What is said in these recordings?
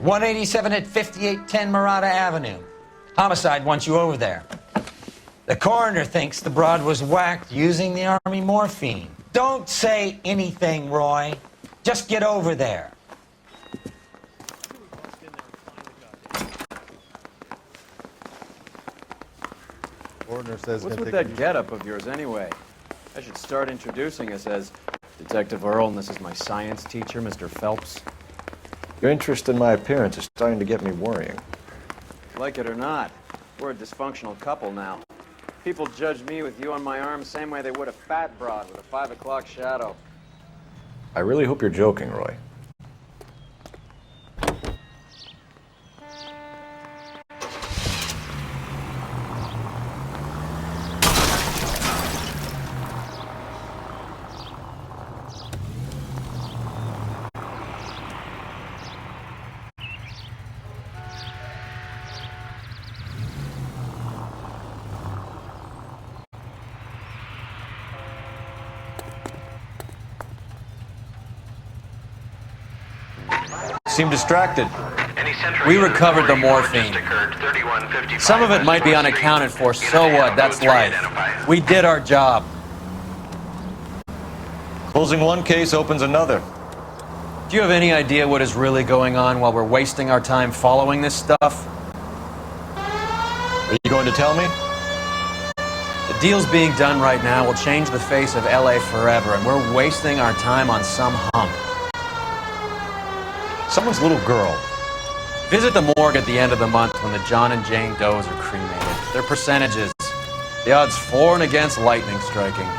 187 at 5810 Murata Avenue. Homicide wants you over there. The coroner thinks the broad was whacked using the army morphine. Don't say anything, Roy. Just get over there. Coroner says... What's with that getup of yours anyway? I should start introducing us as Detective Earl, and this is my science teacher, Mr. Phelps. Your interest in my appearance is starting to get me worrying. Like it or not, we're a dysfunctional couple now. People judge me with you on my arm the same way they would a fat broad with a 5 o'clock shadow. I really hope you're joking, Roy. Seem distracted. We recovered the morphine. Some of it might be unaccounted for, so what? That's life. We did our job. Closing one case opens another. Do you have any idea what is really going on while we're wasting our time following this stuff? Are you going to tell me? The deals being done right now will change the face of LA forever, and we're wasting our time on some hump. Someone's little girl. Visit the morgue at the end of the month when the John and Jane Does are cremated. Their percentages. The odds for and against lightning striking.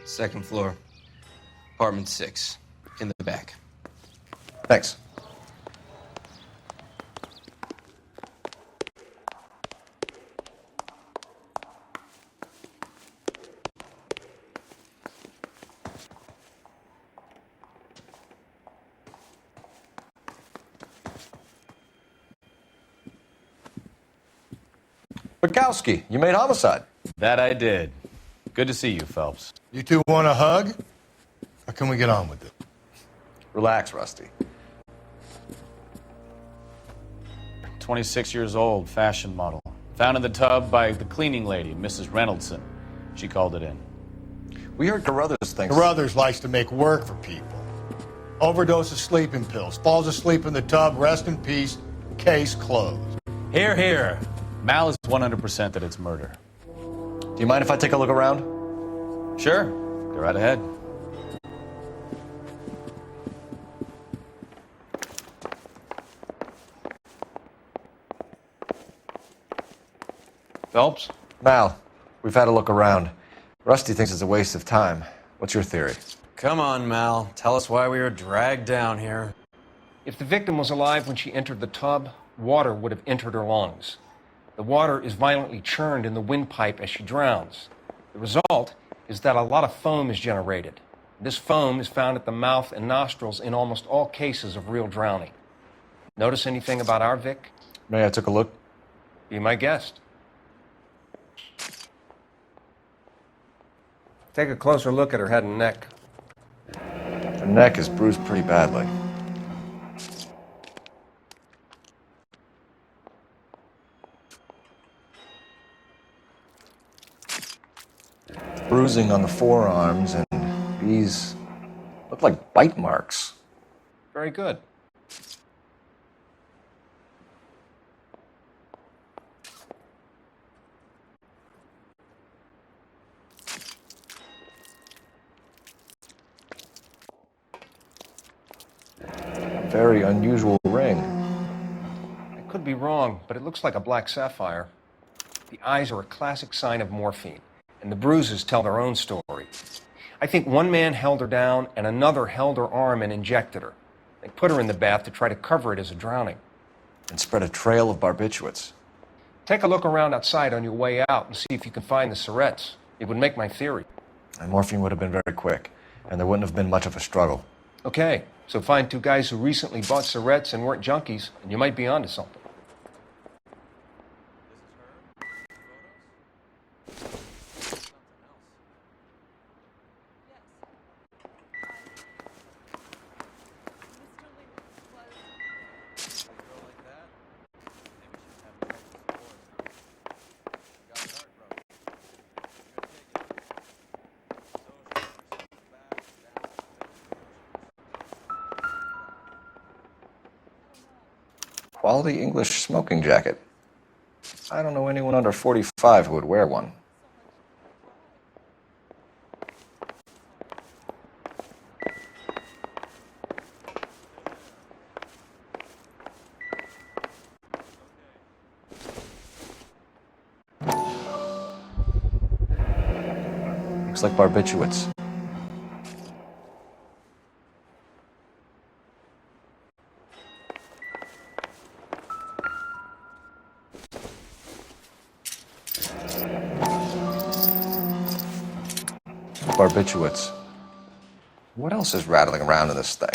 Second floor, apartment 6, in the back. Thanks. Bukowski, you made homicide. That I did. Good to see you, Phelps. You two want a hug? Or can we get on with it? Relax, Rusty. 26 years old, fashion model. Found in the tub by the cleaning lady, Mrs. Reynoldson. She called it in. We heard Carruthers thinks... Carruthers likes to make work for people. Overdose of sleeping pills. Falls asleep in the tub. Rest in peace. Case closed. Here, here. Mal is 100% that it's murder. Do you mind if I take a look around? Sure. Go right ahead. Phelps? Mal, we've had a look around. Rusty thinks it's a waste of time. What's your theory? Come on, Mal. Tell us why we were dragged down here. If the victim was alive when she entered the tub, water would have entered her lungs. The water is violently churned in the windpipe as she drowns. The result is that a lot of foam is generated. This foam is found at the mouth and nostrils in almost all cases of real drowning. Notice anything about our Vic? May I take a look? Be my guest. Take a closer look at her head and neck. Her neck is bruised pretty badly. Bruising on the forearms, and these look like bite marks. Very good. very unusual ring. I could be wrong, but it looks like a black sapphire. The eyes are a classic sign of morphine, and the bruises tell their own story. I think one man held her down and another held her arm and injected her. They put her in the bath to try to cover it as a drowning. And spread a trail of barbiturates. Take a look around outside on your way out and see if you can find the syrettes. It would make my theory. And morphine would have been very quick, and there wouldn't have been much of a struggle. Okay, so find two guys who recently bought syrettes and weren't junkies, and you might be onto something. Quality English smoking jacket. I don't know anyone under 45 who would wear one. Looks like barbiturates. Barbiturates. What else is rattling around in this thing?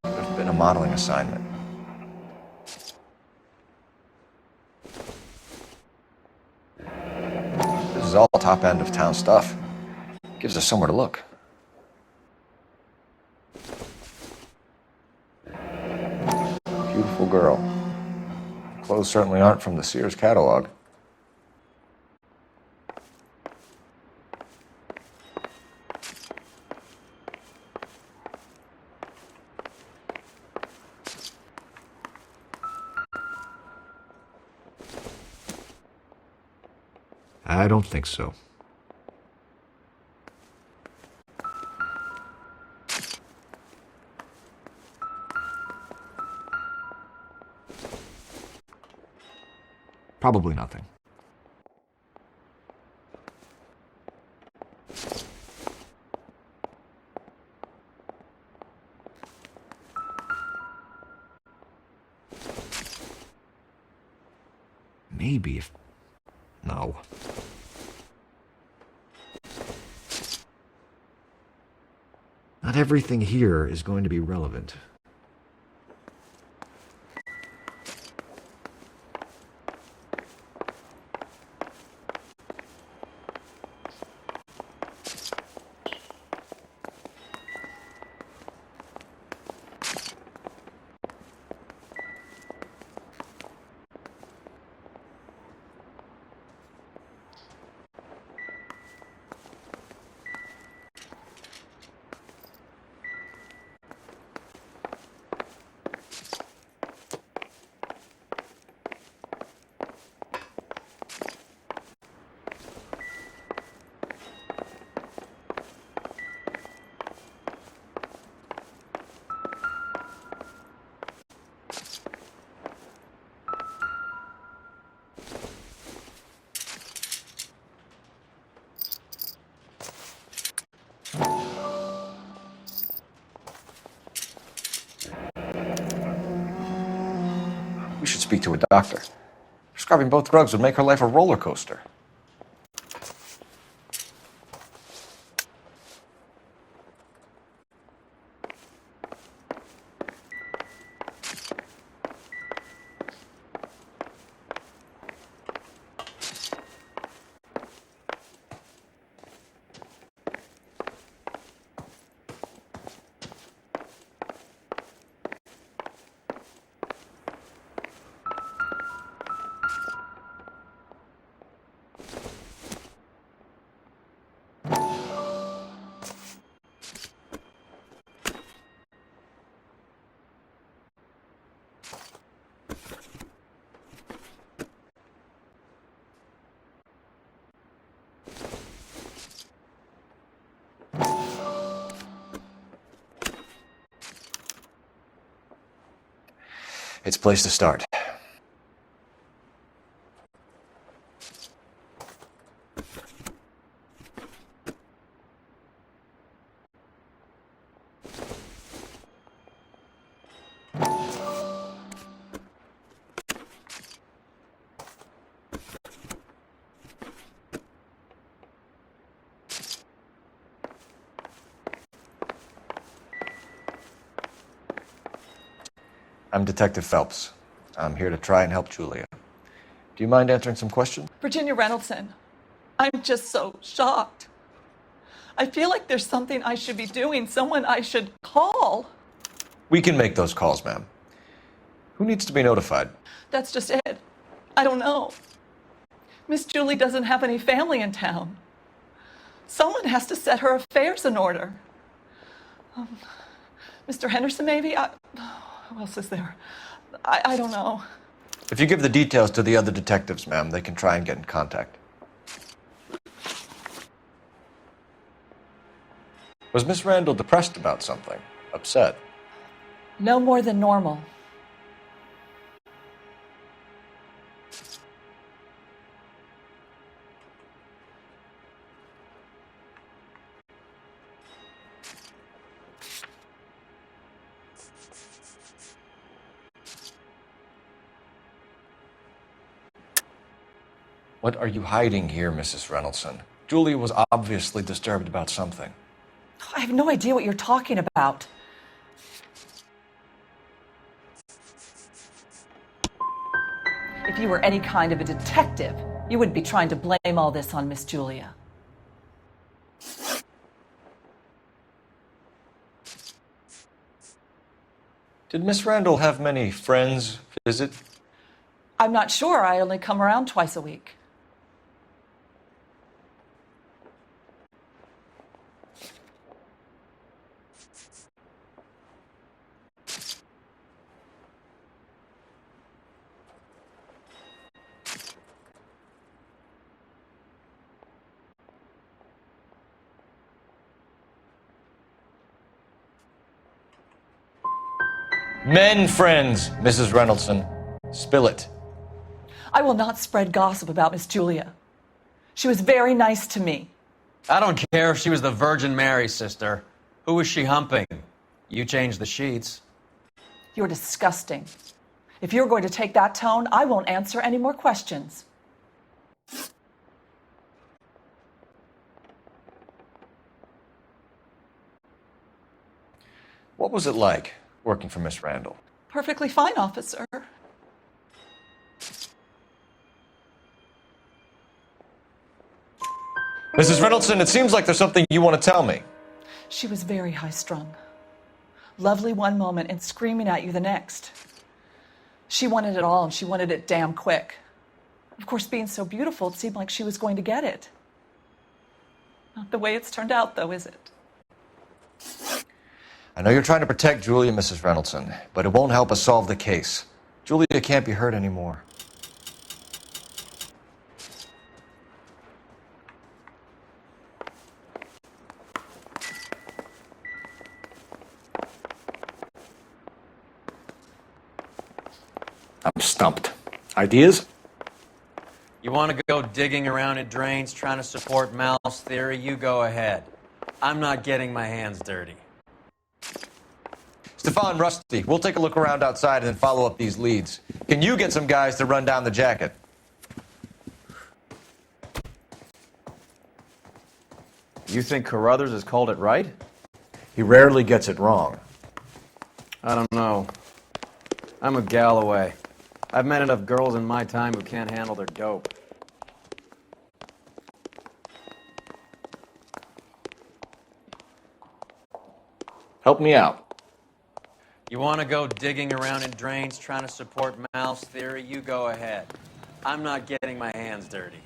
There's been a modeling assignment. This is all top end of town stuff. Gives us somewhere to look. Beautiful girl. Clothes certainly aren't from the Sears catalog. I don't think so. Probably nothing. Maybe if... No. Not everything here is going to be relevant. We should speak to a doctor. Prescribing both drugs would make her life a roller coaster. It's a place to start. I'm Detective Phelps. I'm here to try and help Julia. Do you mind answering some questions? Virginia Reynoldson, I'm just so shocked. I feel like there's something I should be doing, someone I should call. We can make those calls, ma'am. Who needs to be notified? That's just it. I don't know. Miss Julie doesn't have any family in town. Someone has to set her affairs in order. Mr. Henderson, maybe? Who else is there? I don't know. If you give the details to the other detectives, ma'am, they can try and get in contact. Was Miss Randall depressed about something? Upset? No more than normal. What are you hiding here, Mrs. Reynoldson? Julia was obviously disturbed about something. I have no idea what you're talking about. If you were any kind of a detective, you wouldn't be trying to blame all this on Miss Julia. Did Miss Randall have many friends visit? I'm not sure. I only come around twice a week. Men friends, Mrs. Reynoldson. Spill it. I will not spread gossip about Miss Julia. She was very nice to me. I don't care if she was the Virgin Mary, sister. Who was she humping? You changed the sheets. You're disgusting. If you're going to take that tone, I won't answer any more questions. What was it like working for Miss Randall? Perfectly fine, officer. Mrs. Reynoldson, it seems like there's something you want to tell me. She was very high-strung. Lovely one moment and screaming at you the next. She wanted it all, and she wanted it damn quick. Of course, being so beautiful, it seemed like she was going to get it. Not the way it's turned out, though, is it? I know you're trying to protect Julia, Mrs. Reynoldson, but it won't help us solve the case. Julia can't be hurt anymore. I'm stumped. Ideas? You want to go digging around in drains trying to support Mal's theory? You go ahead. I'm not getting my hands dirty. Stefan, Rusty, we'll take a look around outside and then follow up these leads. Can you get some guys to run down the jacket? You think Carruthers has called it right? He rarely gets it wrong. I don't know. I'm a Galloway. I've met enough girls in my time who can't handle their dope. Help me out. You want to go digging around in drains trying to support Mal's theory? You go ahead. I'm not getting my hands dirty.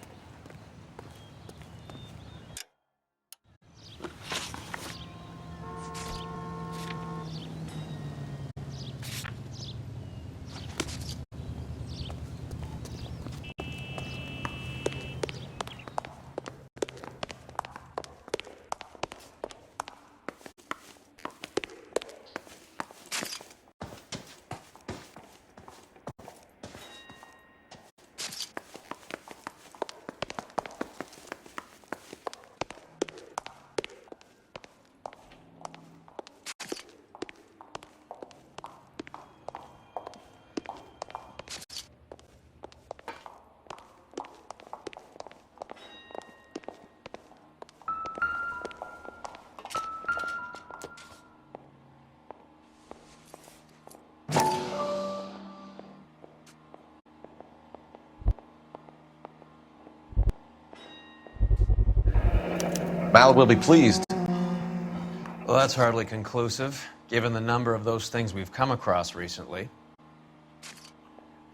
Mal will be pleased. Well, that's hardly conclusive, given the number of those things we've come across recently.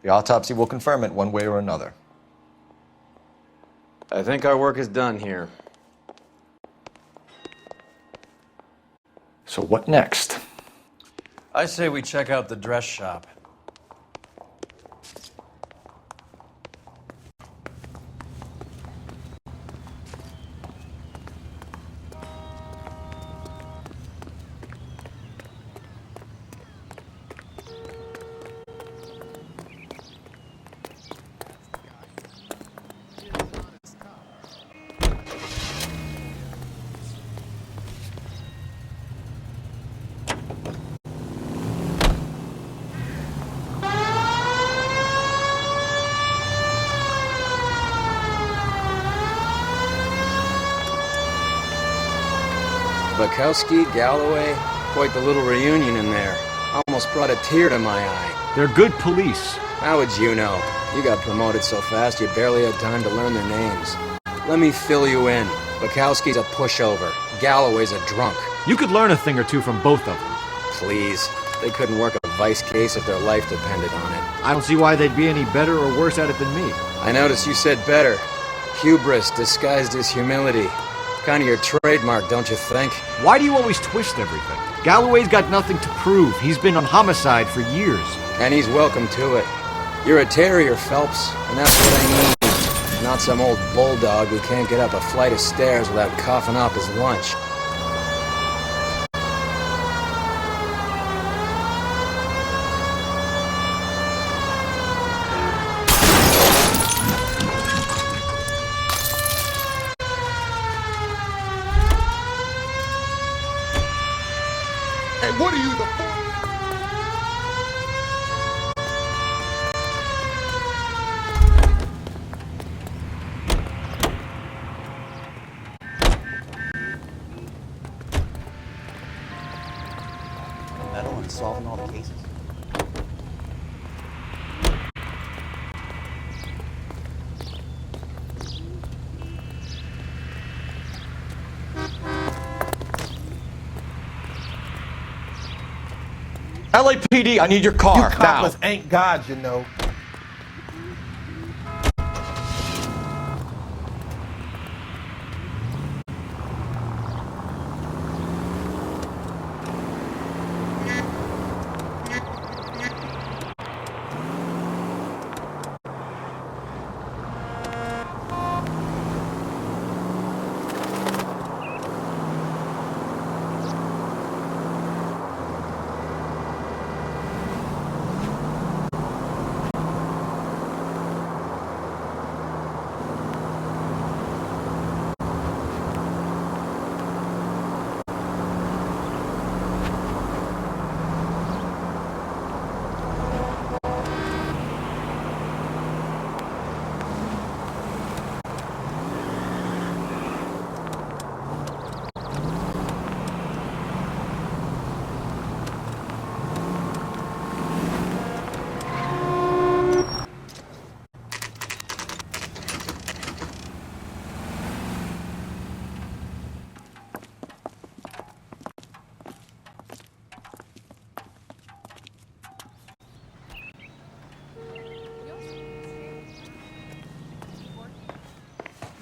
The autopsy will confirm it one way or another. I think our work is done here. So what next? I say we check out the dress shop. Bukowski, Galloway, quite the little reunion in there. Almost brought a tear to my eye. They're good police. How would you know? You got promoted so fast you barely had time to learn their names. Let me fill you in. Bukowski's a pushover. Galloway's a drunk. You could learn a thing or two from both of them. Please. They couldn't work a vice case if their life depended on it. I don't see why they'd be any better or worse at it than me. I noticed you said better. Hubris disguised as humility. Kind of your trademark, don't you think? Why do you always twist everything? Galloway's got nothing to prove. He's been on homicide for years. And he's welcome to it. You're a terrier, Phelps, and that's what I mean. Not some old bulldog who can't get up a flight of stairs without coughing up his lunch. What are you, the Metal and solving all the cases. LAPD, I need your car, You now. coppers ain't gods, you know.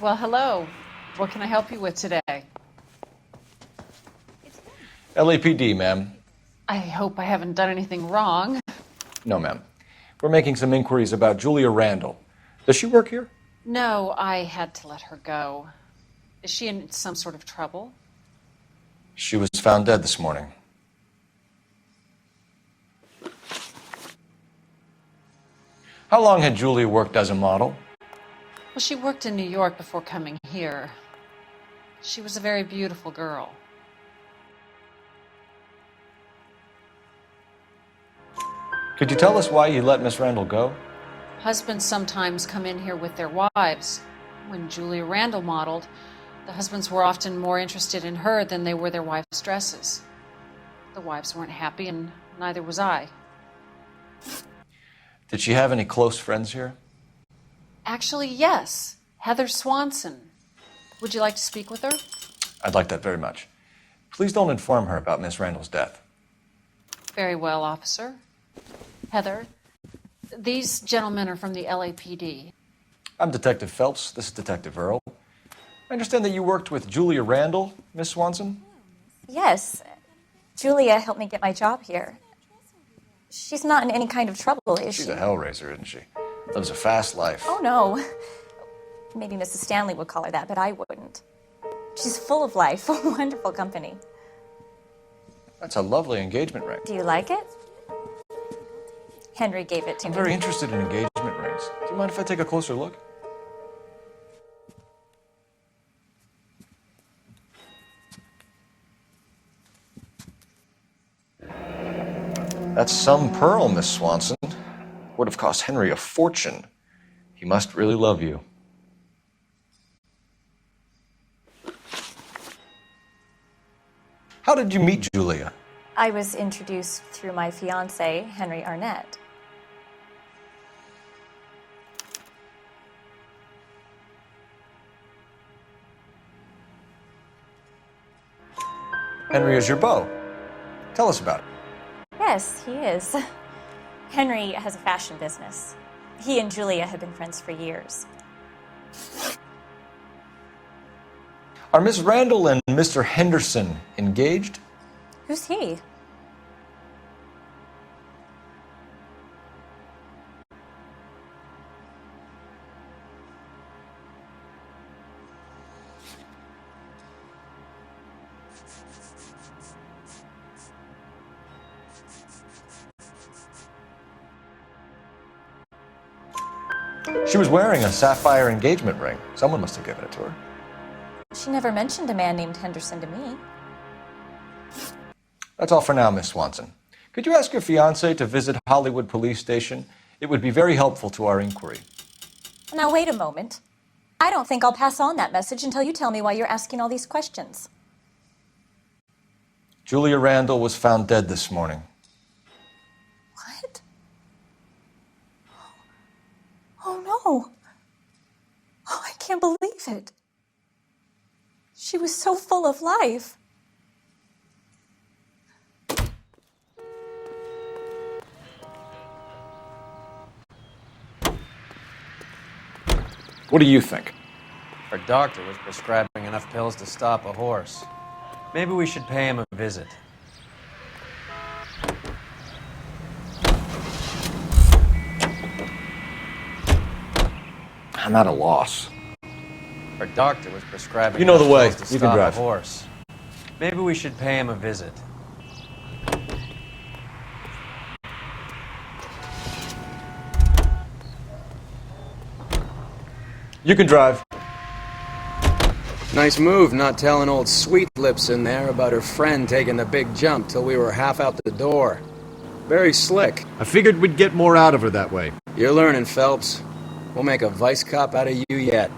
Well, hello. What can I help you with today? LAPD, ma'am. I hope I haven't done anything wrong. No, ma'am. We're making some inquiries about Julia Randall. Does she work here? No, I had to let her go. Is she in some sort of trouble? She was found dead this morning. How long had Julia worked as a model? Well, she worked in New York before coming here. She was a very beautiful girl. Could you tell us why you let Miss Randall go? Husbands sometimes come in here with their wives. When Julia Randall modeled, the husbands were often more interested in her than they were their wives' dresses. The wives weren't happy, and neither was I. Did she have any close friends here? Actually, yes. Heather Swanson. Would you like to speak with her? I'd like that very much. Please don't inform her about Miss Randall's death. Very well, officer. Heather, these gentlemen are from the LAPD. I'm Detective Phelps. This is Detective Earl. I understand that you worked with Julia Randall, Miss Swanson? Yes. Julia helped me get my job here. She's not in any kind of trouble, is she? She's a hellraiser, isn't she? Lives a fast life. Oh, no. Maybe Mrs. Stanley would call her that, but I wouldn't. She's full of life, wonderful company. That's a lovely engagement ring. Do you like it? Henry gave it to me. I'm very interested in engagement rings. Do you mind if I take a closer look? That's some pearl, Miss Swanson. Would have cost Henry a fortune. He must really love you. How did you meet Julia? I was introduced through my fiancé, Henry Arnett. Henry is your beau. Tell us about it. Yes, he is. Henry has a fashion business. He and Julia have been friends for years. Are Miss Randall and Mr. Henderson engaged? Who's he? She was wearing a sapphire engagement ring. Someone must have given it to her. She never mentioned a man named Henderson to me. That's all for now, Miss Swanson. Could you ask your fiancé to visit Hollywood Police Station? It would be very helpful to our inquiry. Now, wait a moment. I don't think I'll pass on that message until you tell me why you're asking all these questions. Julia Randall was found dead this morning. What? Oh, no. Oh, I can't believe it. She was so full of life. What do you think? Our doctor was prescribing enough pills to stop a horse. Maybe we should pay him a visit. I'm at a loss. Our doctor was prescribing You know the enough way. pills to You can stop drive. a horse. Maybe we should pay him a visit. You can drive. Nice move not telling old Sweet Lips in there about her friend taking the big jump till we were half out the door. Very slick. I figured we'd get more out of her that way. You're learning, Phelps. We'll make a vice cop out of you yet.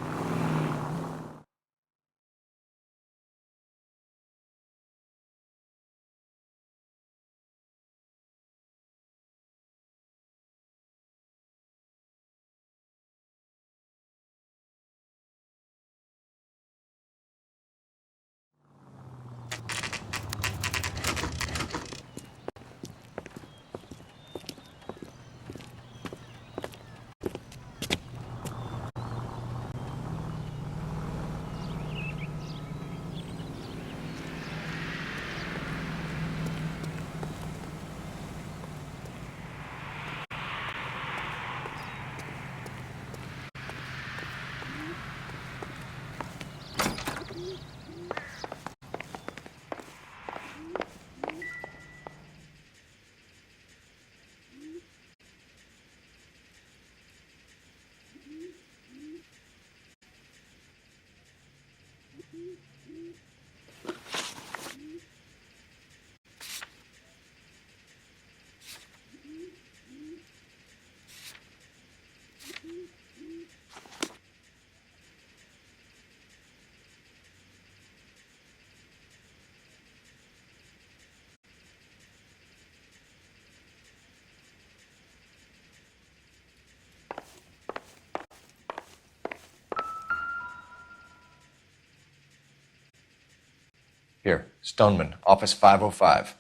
Stoneman, office 505.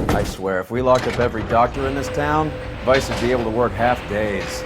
I swear, if we locked up every doctor in this town, Vice would be able to work half days.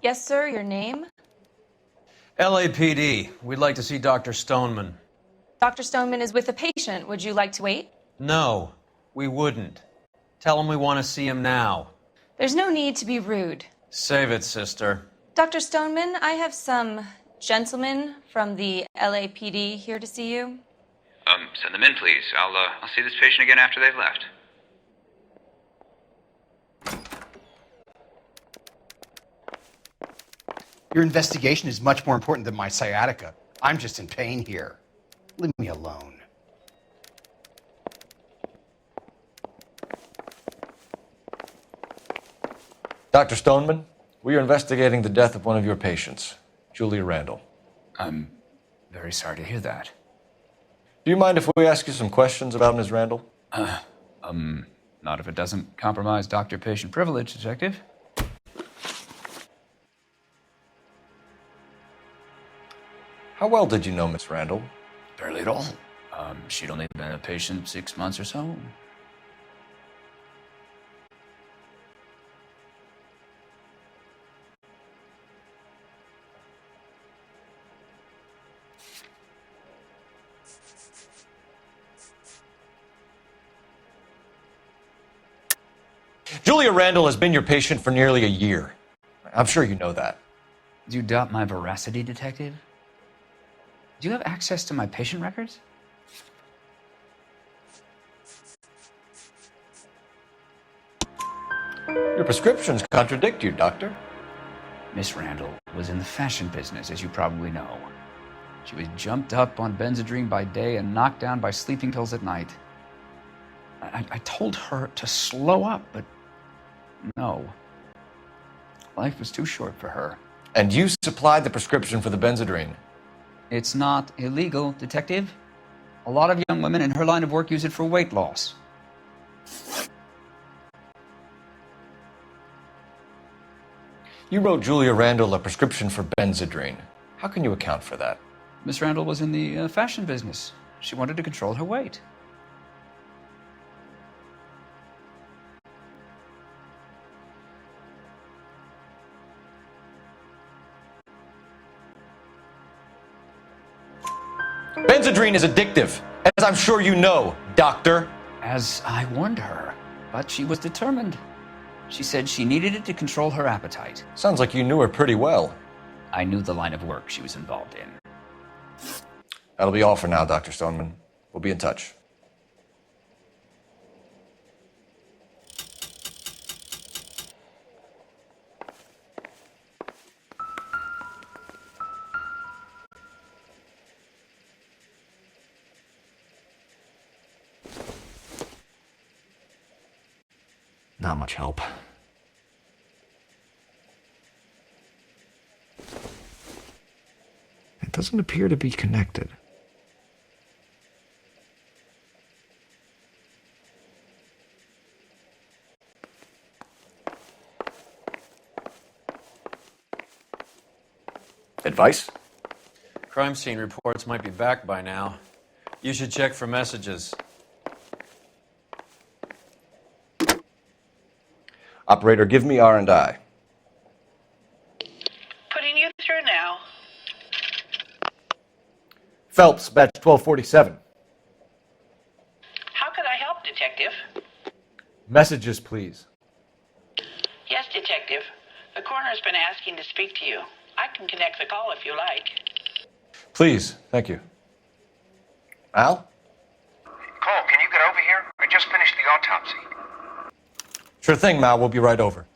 Yes, sir, your name? LAPD. We'd like to see Dr. Stoneman. Dr. Stoneman is with a patient. Would you like to wait? No, we wouldn't. Tell him we want to see him now. There's no need to be rude. Save it, sister. Dr. Stoneman, I have some gentlemen from the LAPD here to see you. Send them in, please. I'll see this patient again after they've left. Your investigation is much more important than my sciatica. I'm just in pain here. Leave me alone. Dr. Stoneman, we are investigating the death of one of your patients, Julia Randall. I'm very sorry to hear that. Do you mind if we ask you some questions about Ms. Randall? Not if it doesn't compromise doctor-patient privilege, Detective. How well did you know Miss Randall? Barely at all. She'd only been a patient 6 months or so. Julia Randall has been your patient for nearly a year. I'm sure you know that. Do you doubt my veracity, Detective? Do you have access to my patient records? Your prescriptions contradict you, Doctor. Miss Randall was in the fashion business, as you probably know. She was jumped up on Benzedrine by day and knocked down by sleeping pills at night. I told her to slow up, but no. Life was too short for her. And you supplied the prescription for the Benzedrine. It's not illegal, Detective. A lot of young women in her line of work use it for weight loss. You wrote Julia Randall a prescription for Benzedrine. How can you account for that? Miss Randall was in the fashion business. She wanted to control her weight. Benzedrine is addictive, as I'm sure you know, Doctor. As I warned her, but she was determined. She said she needed it to control her appetite. Sounds like you knew her pretty well. I knew the line of work she was involved in. That'll be all for now, Dr. Stoneman. We'll be in touch. Not much help. It doesn't appear to be connected. Advice? Crime scene reports might be back by now. You should check for messages. Operator, give me R&I. Putting you through now. Phelps, batch 1247. How could I help, Detective? Messages, please. Yes, Detective. The coroner's been asking to speak to you. I can connect the call if you like. Please, thank you. Al? Cole, can you get over here? I just finished the autopsy. Sure thing, Mal. We'll be right over.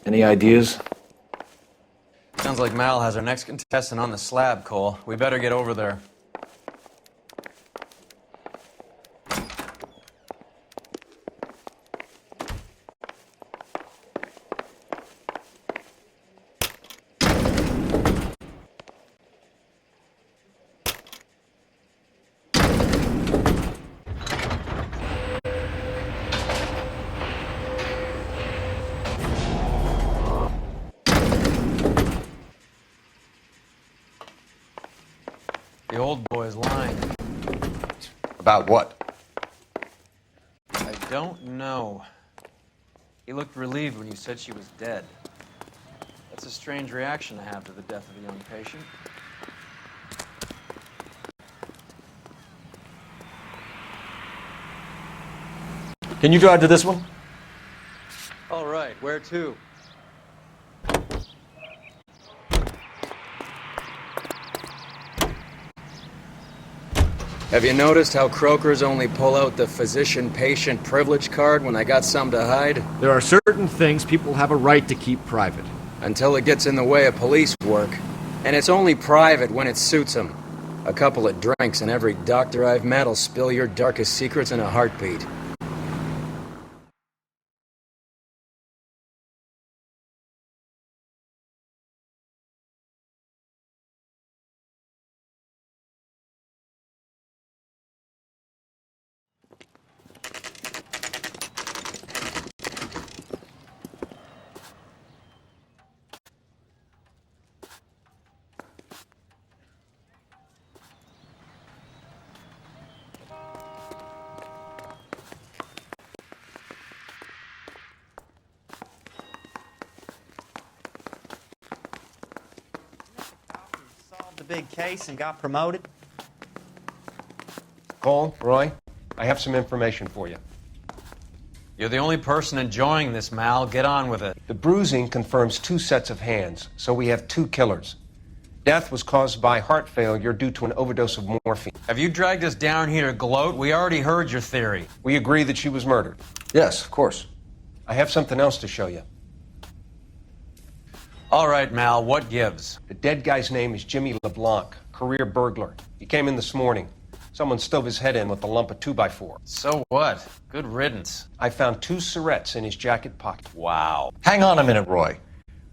Any ideas? Sounds like Mal has our next contestant on the slab, Cole. We better get over there. The old boy's lying. About what? I don't know. He looked relieved when you said she was dead. That's a strange reaction to have to the death of a young patient. Can you drive to this one? All right, where to? Have you noticed how croakers only pull out the physician-patient privilege card when they got something to hide? There are certain things people have a right to keep private. Until it gets in the way of police work. And it's only private when it suits them. A couple of drinks and every doctor I've met will spill your darkest secrets in a heartbeat. The big case and got promoted. Cole, Roy, I have some information for you. You're the only person enjoying this, Mal. Get on with it. The bruising confirms 2 sets of hands, so we have 2 killers. Death was caused by heart failure due to an overdose of morphine. Have you dragged us down here to gloat? We already heard your theory. We agree that she was murdered. Yes, of course. I have something else to show you. All right, Mal, what gives? The dead guy's name is Jimmy LeBlanc, career burglar. He came in this morning. Someone stove his head in with a lump of 2x4. So what? Good riddance. I found 2 syrettes in his jacket pocket. Wow. Hang on a minute, Roy.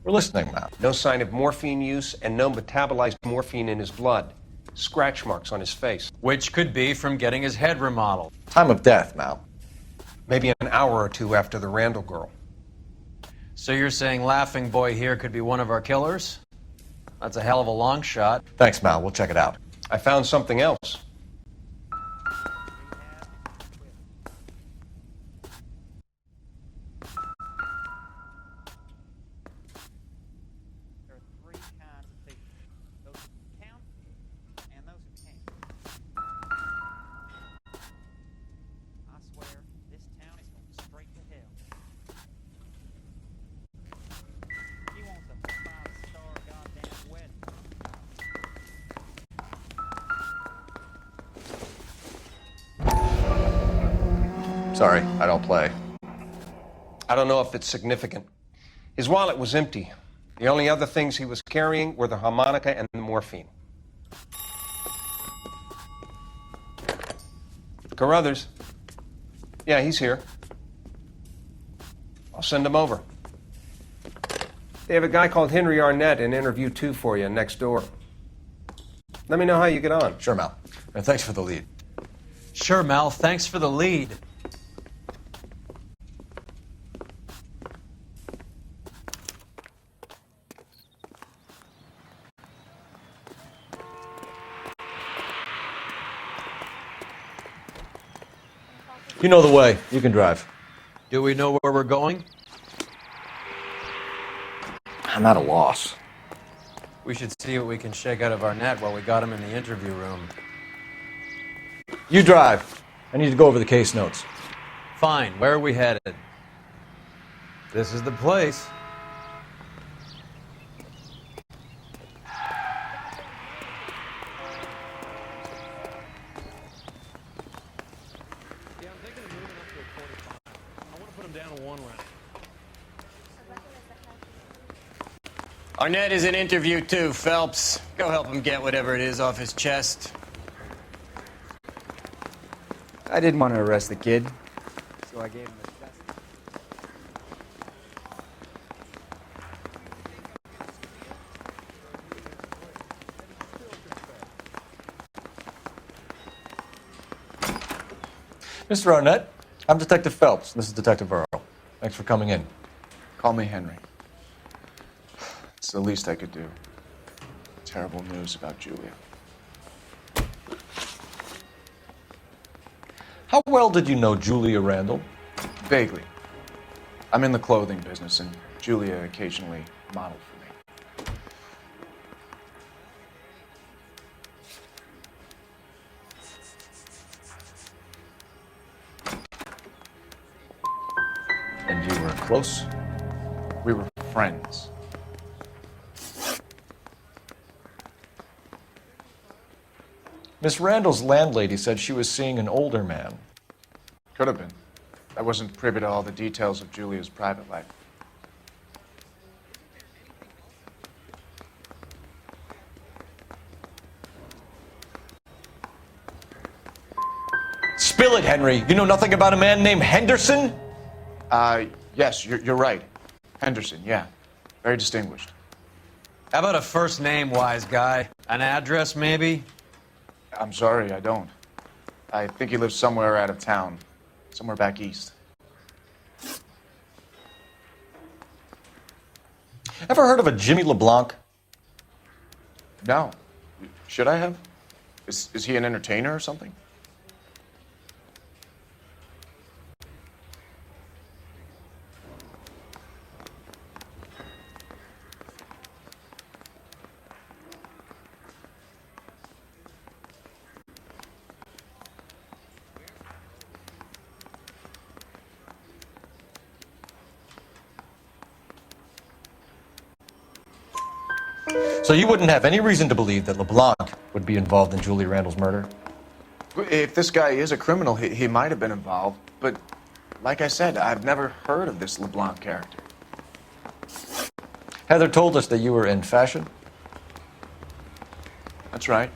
We're listening, Mal. No sign of morphine use and no metabolized morphine in his blood. Scratch marks on his face. Which could be from getting his head remodeled. Time of death, Mal. Maybe an hour or 2 after the Randall girl. So you're saying Laughing Boy here could be one of our killers? That's a hell of a long shot. Thanks, Mal. We'll check it out. I found something else. Sorry, I don't play. I don't know if it's significant. His wallet was empty. The only other things he was carrying were the harmonica and the morphine. Carruthers. Yeah, he's here. I'll send him over. They have a guy called Henry Arnett in interview 2 for you next door. Let me know how you get on. Sure, Mal. And thanks for the lead. Sure, Mal. Thanks for the lead. You know the way. You can drive. Do we know where we're going? I'm at a loss. We should see what we can shake out of our net while we got him in the interview room. You drive. I need to go over the case notes. Fine. Where are we headed? This is the place. Arnett is in interview too, Phelps. Go help him get whatever it is off his chest. I didn't want to arrest the kid, so I gave him a chest. Mr. Arnett, I'm Detective Phelps. This is Detective Earl. Thanks for coming in. Call me Henry. It's the least I could do. Terrible news about Julia. How well did you know Julia Randall? Vaguely. I'm in the clothing business, and Julia occasionally modeled for me. And you were close? We were friends. Miss Randall's landlady said she was seeing an older man. Could have been. I wasn't privy to all the details of Julia's private life. Spill it, Henry. You know nothing about a man named Henderson? Yes, you're right. Henderson, yeah. Very distinguished. How about a first name, wise guy? An address, maybe? I'm sorry, I don't. I think he lives somewhere out of town. Somewhere back east. Ever heard of a Jimmy LeBlanc? No. Should I have? Is he an entertainer or something? So you wouldn't have any reason to believe that LeBlanc would be involved in Julia Randall's murder? If this guy is a criminal, he might have been involved. But like I said, I've never heard of this LeBlanc character. Heather told us that you were in fashion. That's right.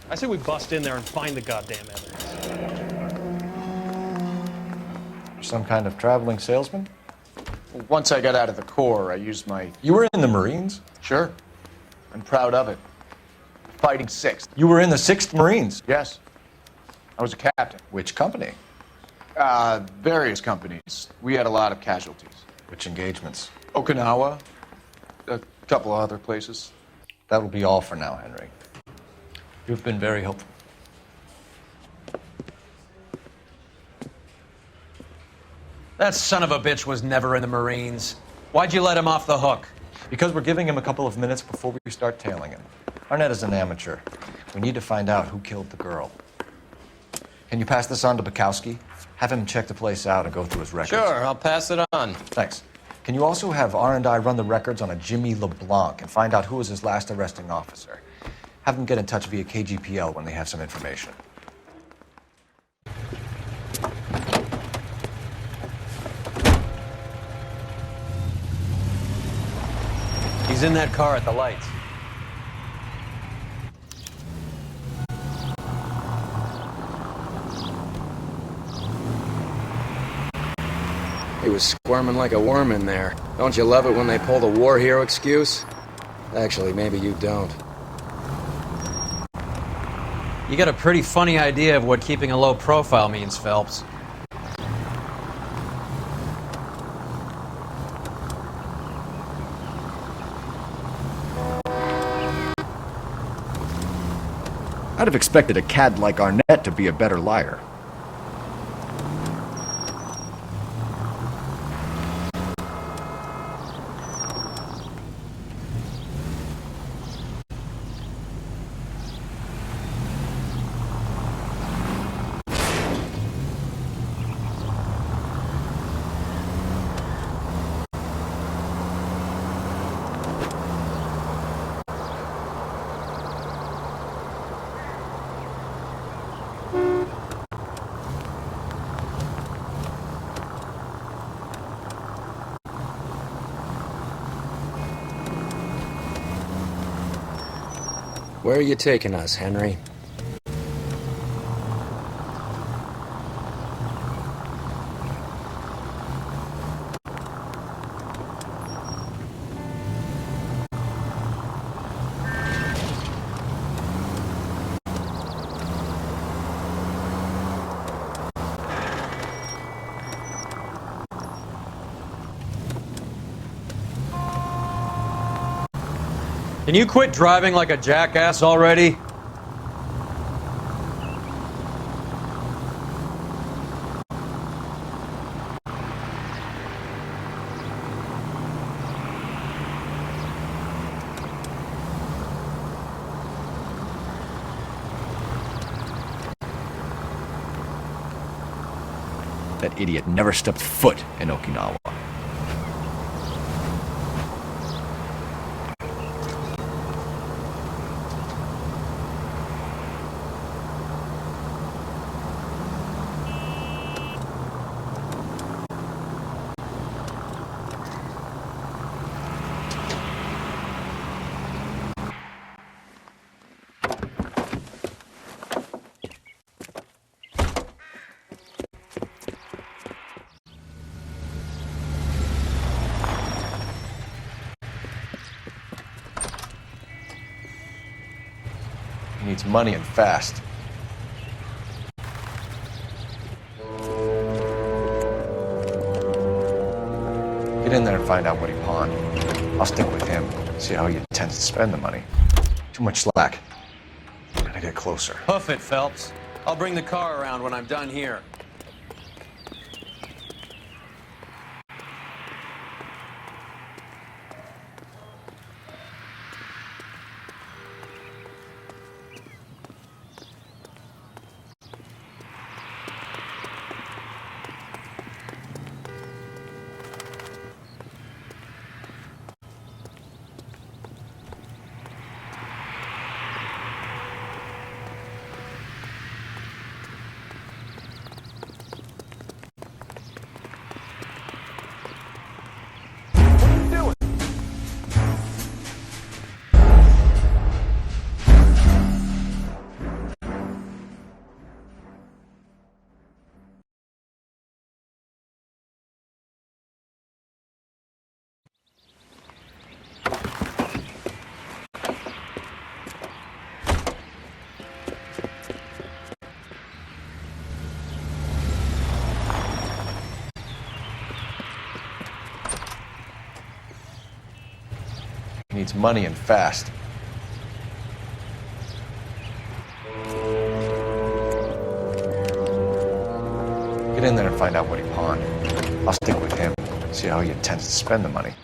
I say we bust in there and find the goddamn evidence. Some kind of traveling salesman? Once I got out of the Corps, I used my... You were in the Marines? Sure. I'm proud of it. Fighting 6th. You were in the 6th Marines? Yes. I was a captain. Which company? Various companies. We had a lot of casualties. Which engagements? Okinawa. A couple of other places. That will be all for now, Henry. You've been very helpful. That son of a bitch was never in the Marines. Why'd you let him off the hook? Because we're giving him a couple of minutes before we start tailing him. Arnett is an amateur. We need to find out who killed the girl. Can you pass this on to Bukowski? Have him check the place out and go through his records. Sure, I'll pass it on. Thanks. Can you also have R&I run the records on a Jimmy LeBlanc and find out who was his last arresting officer? Have them get in touch via KGPL when they have some information. He's in that car at the lights. He was squirming like a worm in there. Don't you love it when they pull the war hero excuse? Actually, maybe you don't. You got a pretty funny idea of what keeping a low profile means, Phelps. I'd have expected a cad like Arnett to be a better liar. Where are you taking us, Henry? Can you quit driving like a jackass already? That idiot never stepped foot in Okinawa. He needs money and fast. Get in there and find out what he pawned. I'll stick with him, see how he intends to spend the money. Too much slack. Gotta get closer. Hoof it, Phelps. I'll bring the car around when I'm done here. He needs money and fast. Get in there and find out what he pawned. I'll stick with him, see how he intends to spend the money.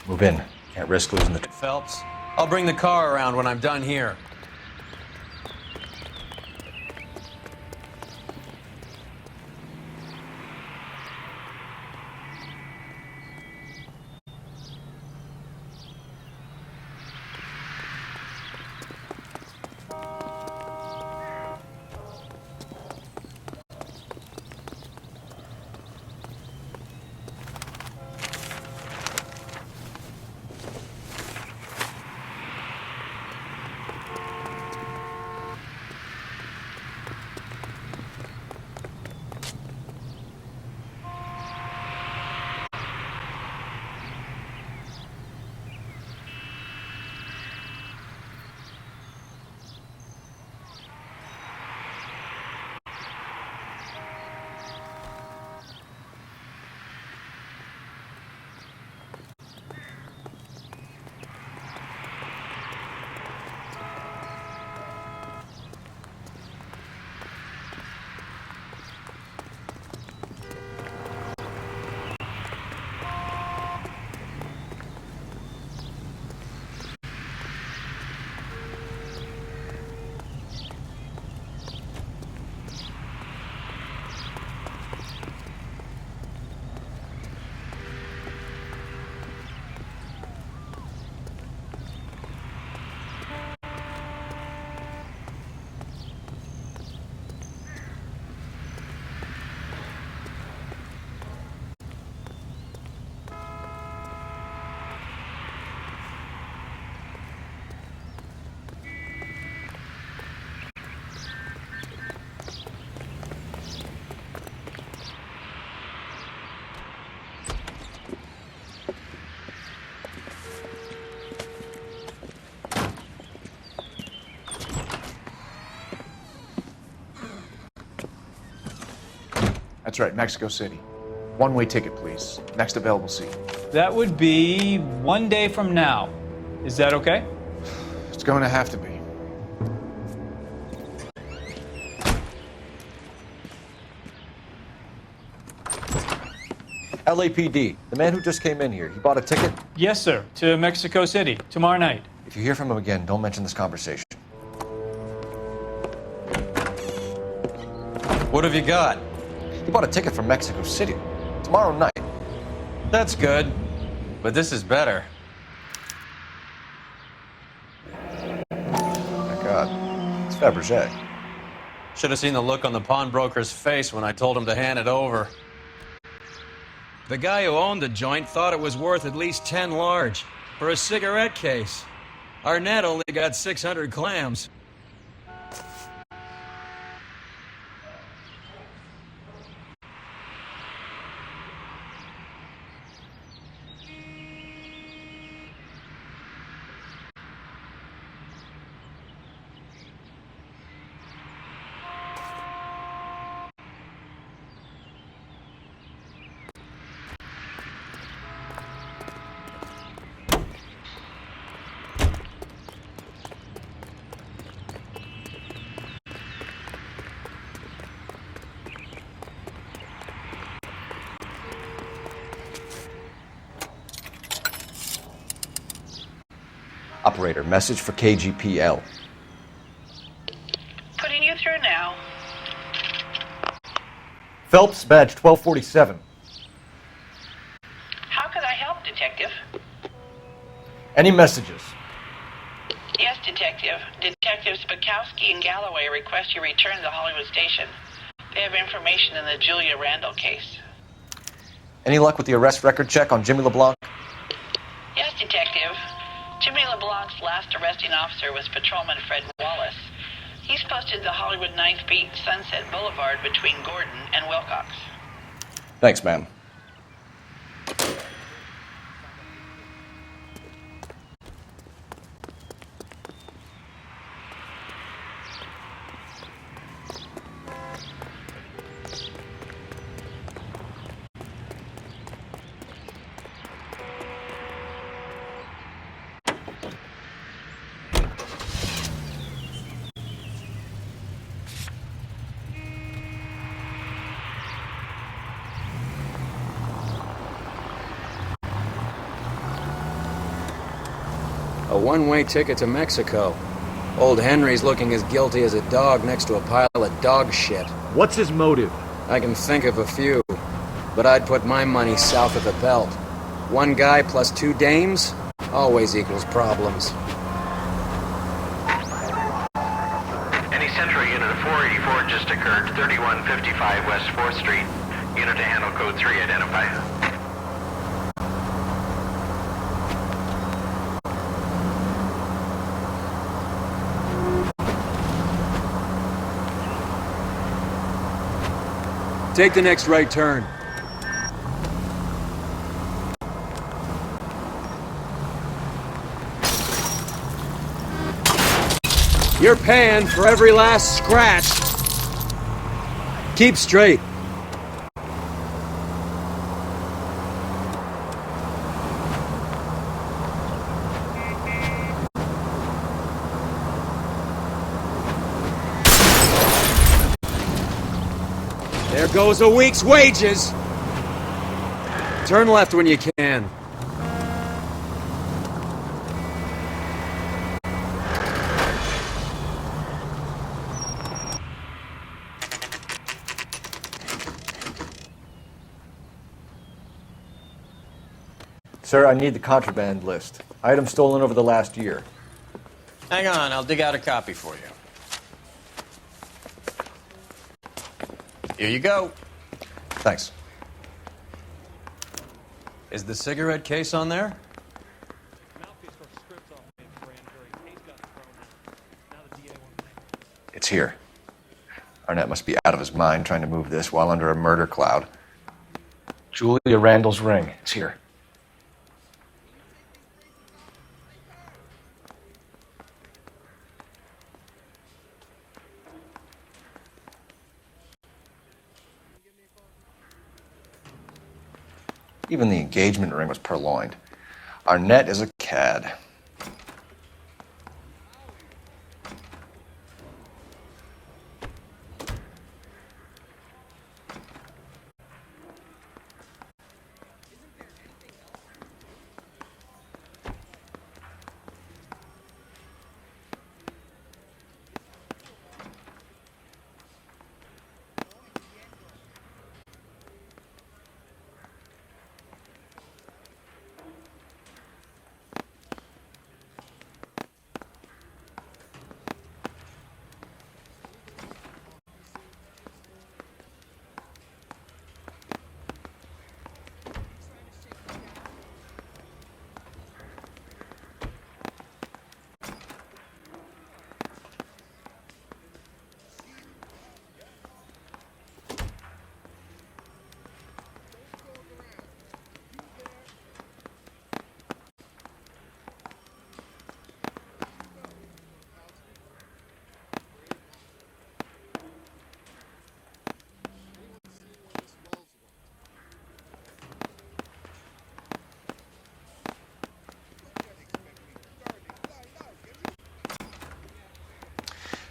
Move in. Can't risk losing the... Phelps, I'll bring the car around when I'm done here. That's right, Mexico City. One-way ticket, please. Next available seat. That would be 1 day from now. Is that okay? It's going to have to be. LAPD, the man who just came in here, he bought a ticket? Yes, sir. To Mexico City, tomorrow night. If you hear from him again, don't mention this conversation. What have you got? He bought a ticket from Mexico City. Tomorrow night. That's good. But this is better. My God. It's Fabergé. Should have seen the look on the pawnbroker's face when I told him to hand it over. The guy who owned the joint thought it was worth at least 10 large for a cigarette case. Arnett only got 600 clams. Operator, message for KGPL. Putting you through now. Phelps, badge 1247. How could I help, Detective? Any messages? Yes, Detective. Detectives Bukowski and Galloway request you return to the Hollywood station. They have information in the Julia Randall case. Any luck with the arrest record check on Jimmy LeBlanc? Yes, Detective. Jimmy LeBlanc's last arresting officer was Patrolman Fred Wallace. He's posted the Hollywood 9th Beat Sunset Boulevard between Gordon and Wilcox. Thanks, ma'am. A one-way ticket to Mexico. Old Henry's looking as guilty as a dog next to a pile of dog shit. What's his motive? I can think of a few, but I'd put my money south of the belt. One guy plus 2 dames always equals problems. Any Central Unit 484 just occurred, 3155 West 4th Street. Unit to handle code 3 identify. Take the next right turn. You're paying for every last scratch. Keep straight. There goes a week's wages. Turn left when you can. Sir, I need the contraband list. Items stolen over the last year. Hang on, I'll dig out a copy for you. Here you go. Thanks. Is the cigarette case on there? It's here. Arnett must be out of his mind trying to move this while under a murder cloud. Julia Randall's ring. It's here. Even the engagement ring was purloined. Arnett is a cad.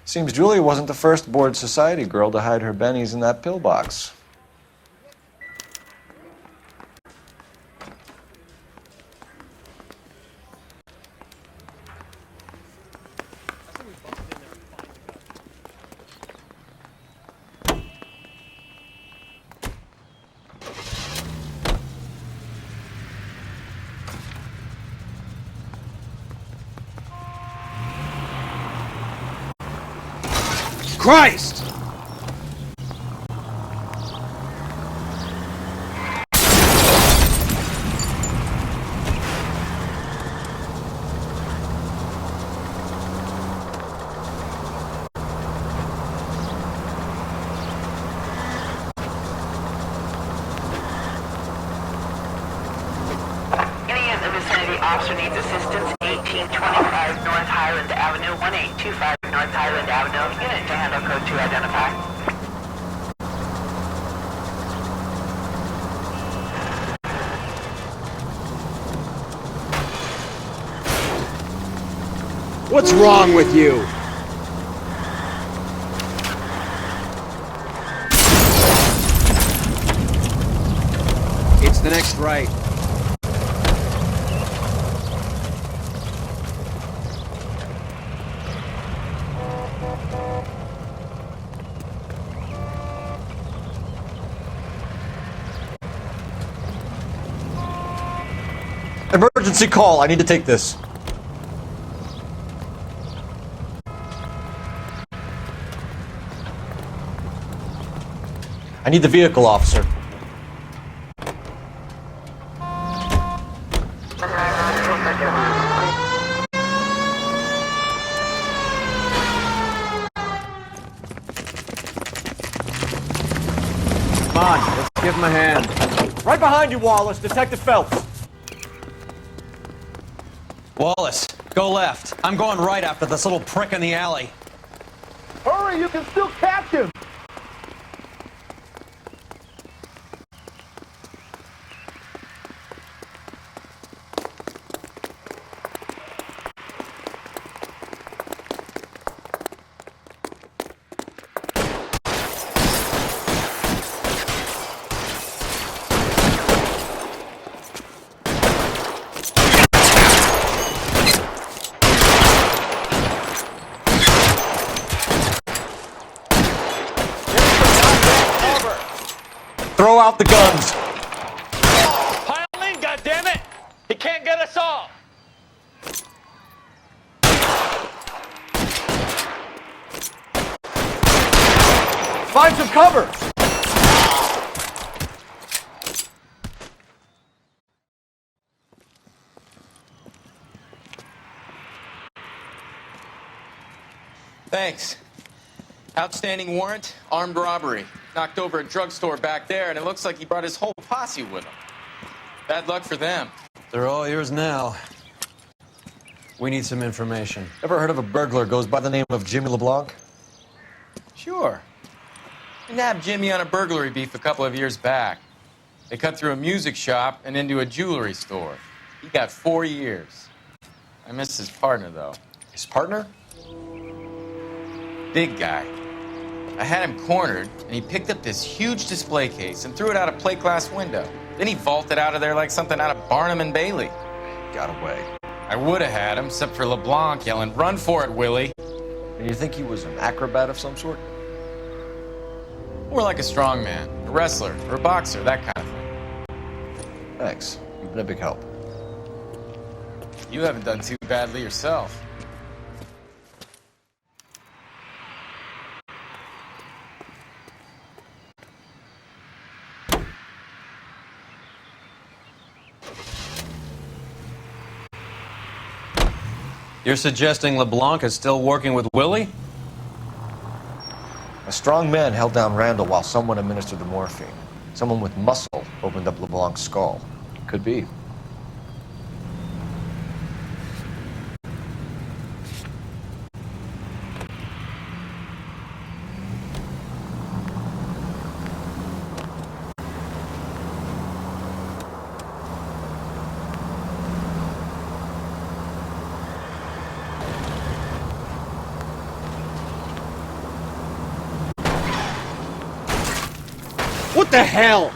Seems Julia wasn't the first bored society girl to hide her bennies in that pillbox. Christ! Any in the vicinity officer needs assistance, 1825 North Highland Avenue, 1825 North Highland Avenue, unit to handle code 2 identify. What's wrong with you? It's the next right. Emergency call. I need to take this. I need the vehicle, officer. Come on, let's give him a hand. Right behind you, Wallace. Detective Phelps. Wallace, go left. I'm going right after this little prick in the alley. Hurry, you can still catch him! Throw out the guns. Pile in, goddammit! He can't get us all! Find some cover. Thanks. Outstanding warrant, armed robbery. Knocked over a drugstore back there, and it looks like he brought his whole posse with him. Bad luck for them. They're all yours now. We need some information. Ever heard of a burglar goes by the name of Jimmy LeBlanc? Sure. We nabbed Jimmy on a burglary beef a couple of years back. They cut through a music shop and into a jewelry store. He got 4 years. I missed his partner, though. His partner? Big guy. I had him cornered, and he picked up this huge display case and threw it out a plate glass window. Then he vaulted out of there like something out of Barnum and Bailey. Got away. I would have had him, except for LeBlanc yelling, "Run for it, Willie!" And you think he was an acrobat of some sort? More like a strongman, a wrestler, or a boxer, that kind of thing. Thanks. You've been a big help. You haven't done too badly yourself. You're suggesting LeBlanc is still working with Willie? A strong man held down Randall while someone administered the morphine. Someone with muscle opened up LeBlanc's skull. Could be. What the hell?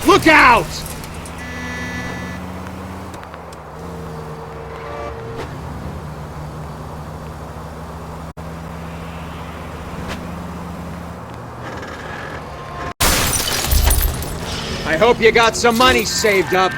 Look out! I hope you got some money saved up.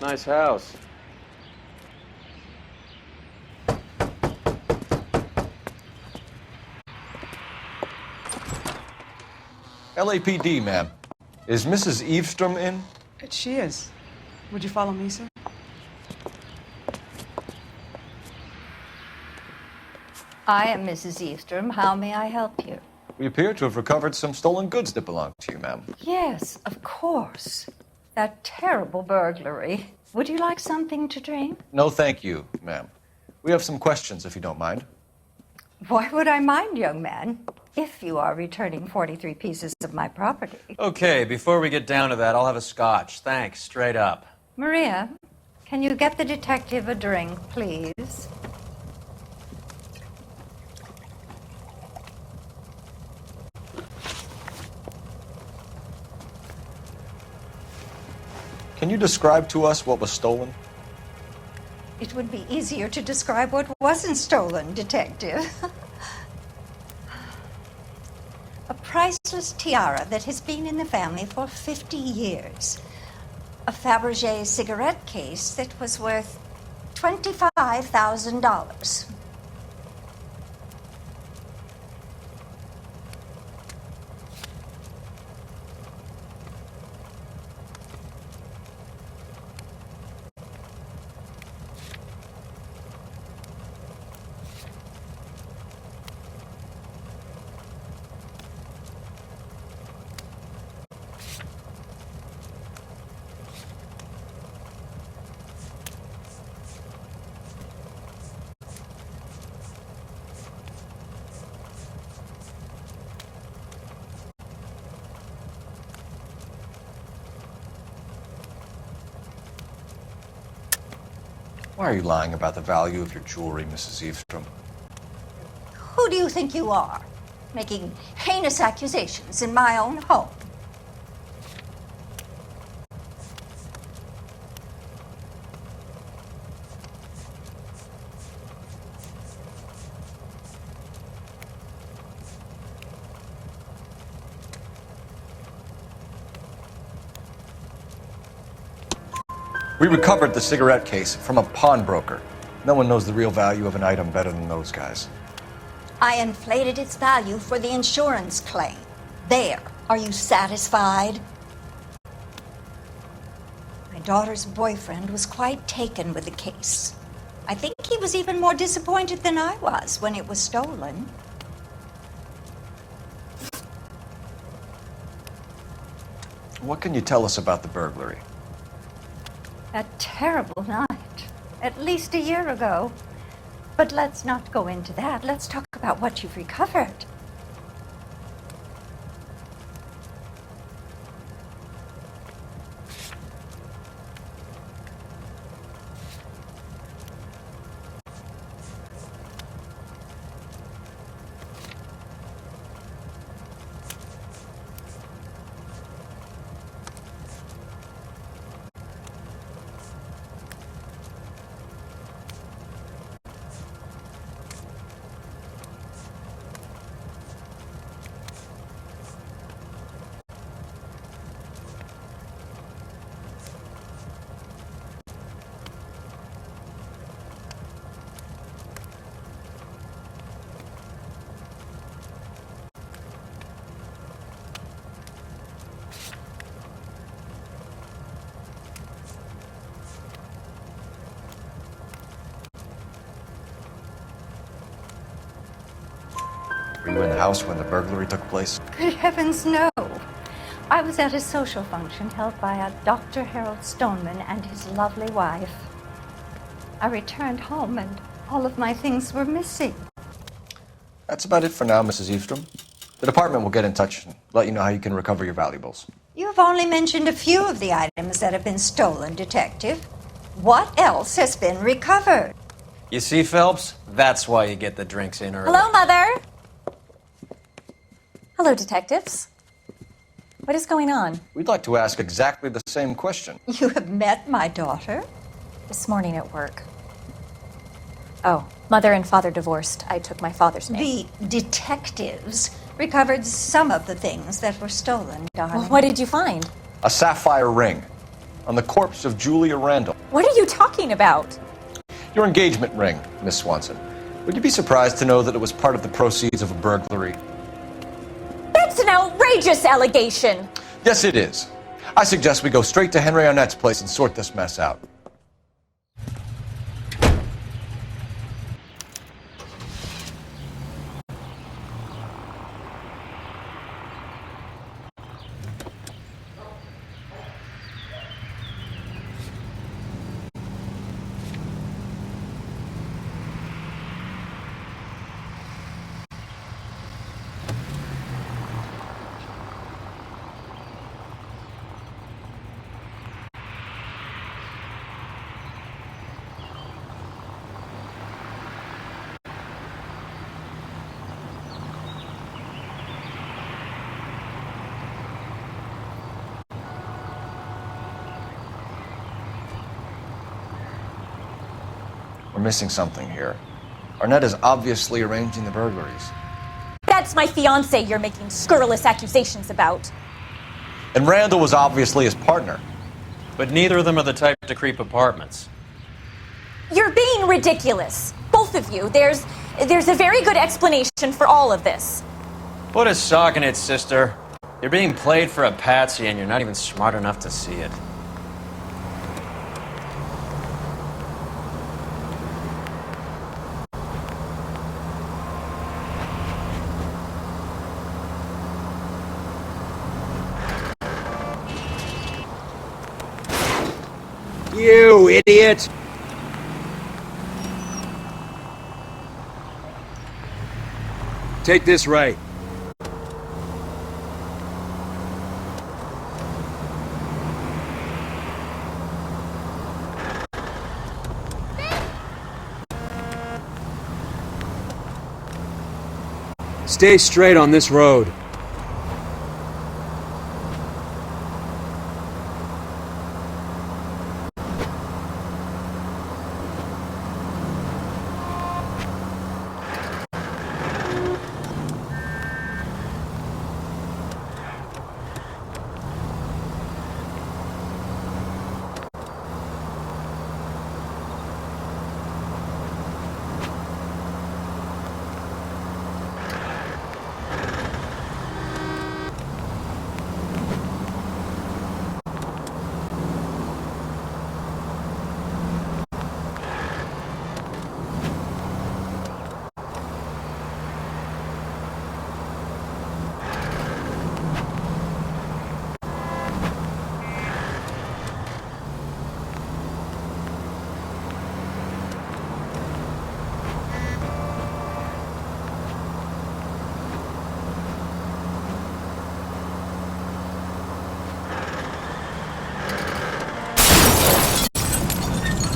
Nice house. LAPD, ma'am. Is Mrs. Eavestrom in? She is. Would you follow me, sir? I am Mrs. Eavestrom. How may I help you? We appear to have recovered some stolen goods that belong to you, ma'am. Yes, of course. That terrible burglary. Would you like something to drink? No, thank you, ma'am. We have some questions, if you don't mind. Why would I mind, young man, if you are returning 43 pieces of my property? Okay, before we get down to that, I'll have a scotch. Thanks, straight up. Maria, can you get the detective a drink, please? Can you describe to us what was stolen? It would be easier to describe what wasn't stolen, Detective. A priceless tiara that has been in the family for 50 years. A Fabergé cigarette case that was worth $25,000. Why are you lying about the value of your jewelry, Mrs. Eastrom? Who do you think you are? Making heinous accusations in my own home. We recovered the cigarette case from a pawnbroker. No one knows the real value of an item better than those guys. I inflated its value for the insurance claim. There. Are you satisfied? My daughter's boyfriend was quite taken with the case. I think he was even more disappointed than I was when it was stolen. What can you tell us about the burglary? A terrible night. At least a year ago. But let's not go into that. Let's talk about what you've recovered. Were you in the house when the burglary took place? Good heavens, no. I was at a social function held by a Dr. Harold Stoneman and his lovely wife. I returned home and all of my things were missing. That's about it for now, Mrs. Eastrom. The department will get in touch and let you know how you can recover your valuables. You have only mentioned a few of the items that have been stolen, Detective. What else has been recovered? You see, Phelps? That's why you get the drinks in early. Hello, Mother. Hello, detectives. What is going on? We'd like to ask exactly the same question. You have met my daughter? This morning at work. Oh, mother and father divorced. I took my father's name. The detectives recovered some of the things that were stolen, darling. Well, what did you find? A sapphire ring on the corpse of Julia Randall. What are you talking about? Your engagement ring, Miss Swanson. Would you be surprised to know that it was part of the proceeds of a burglary? That's an outrageous allegation! Yes, it is. I suggest we go straight to Henry Arnett's place and sort this mess out. We're missing something here. Arnett is obviously arranging the burglaries. That's my fiance you're making scurrilous accusations about. And Randall was obviously his partner. But neither of them are the type to creep apartments. You're being ridiculous. Both of you. There's a very good explanation for all of this. Put a sock in it, sister. You're being played for a patsy and you're not even smart enough to see it. You idiot! Take this right. Stay straight on this road.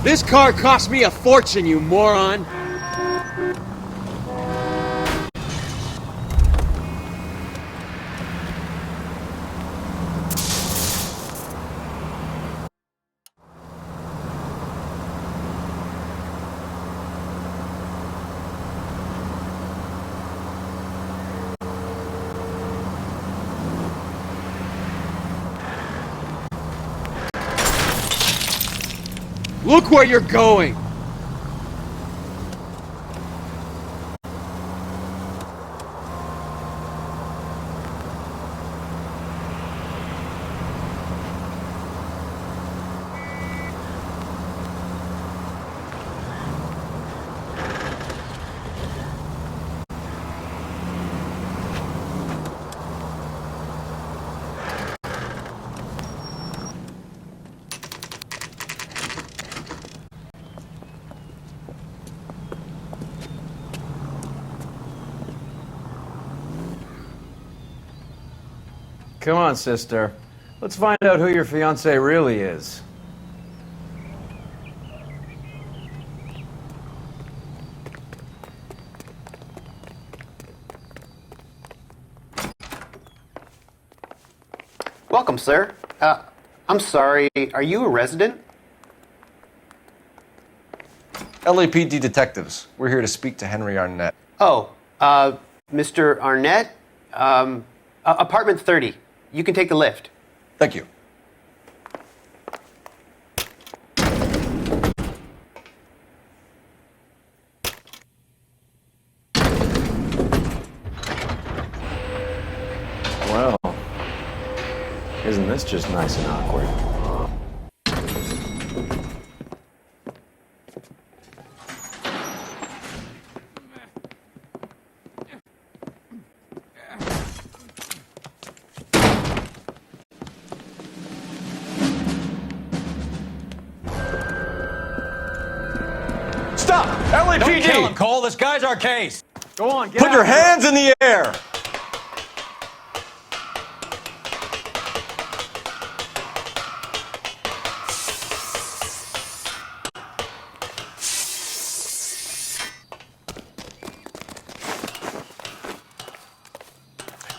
This car cost me a fortune, you moron! Look where you're going! Come on, sister. Let's find out who your fiancé really is. Welcome, sir. I'm sorry, are you a resident? LAPD detectives. We're here to speak to Henry Arnett. Oh, Mr. Arnett? Apartment 30. You can take the lift. Thank you. Well, isn't this just nice and awkward? Stop! LAPD! Don't kill him, Cole. This guy's our case. Go on, get Put your out of here. hands in the air!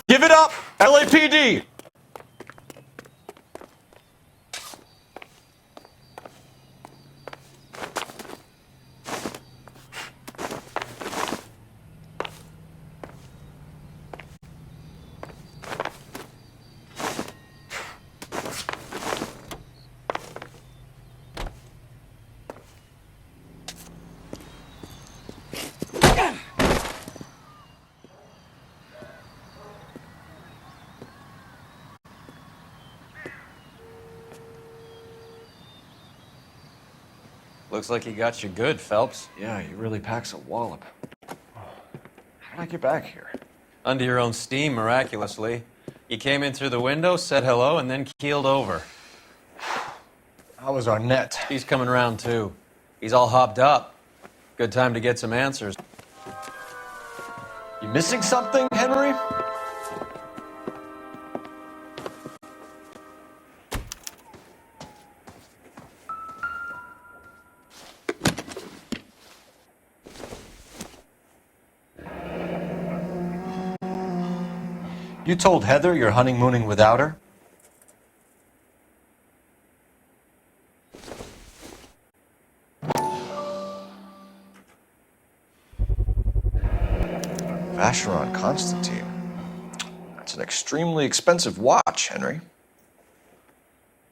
Give it up, LAPD! Looks like he got you good, Phelps. Yeah, he really packs a wallop. How did I get back here? Under your own steam, miraculously. You came in through the window, said hello, and then keeled over. How was Arnett? He's coming round, too. He's all hopped up. Good time to get some answers. You missing something, Henry? You told Heather you're honeymooning without her? Vacheron Constantine. That's an extremely expensive watch, Henry.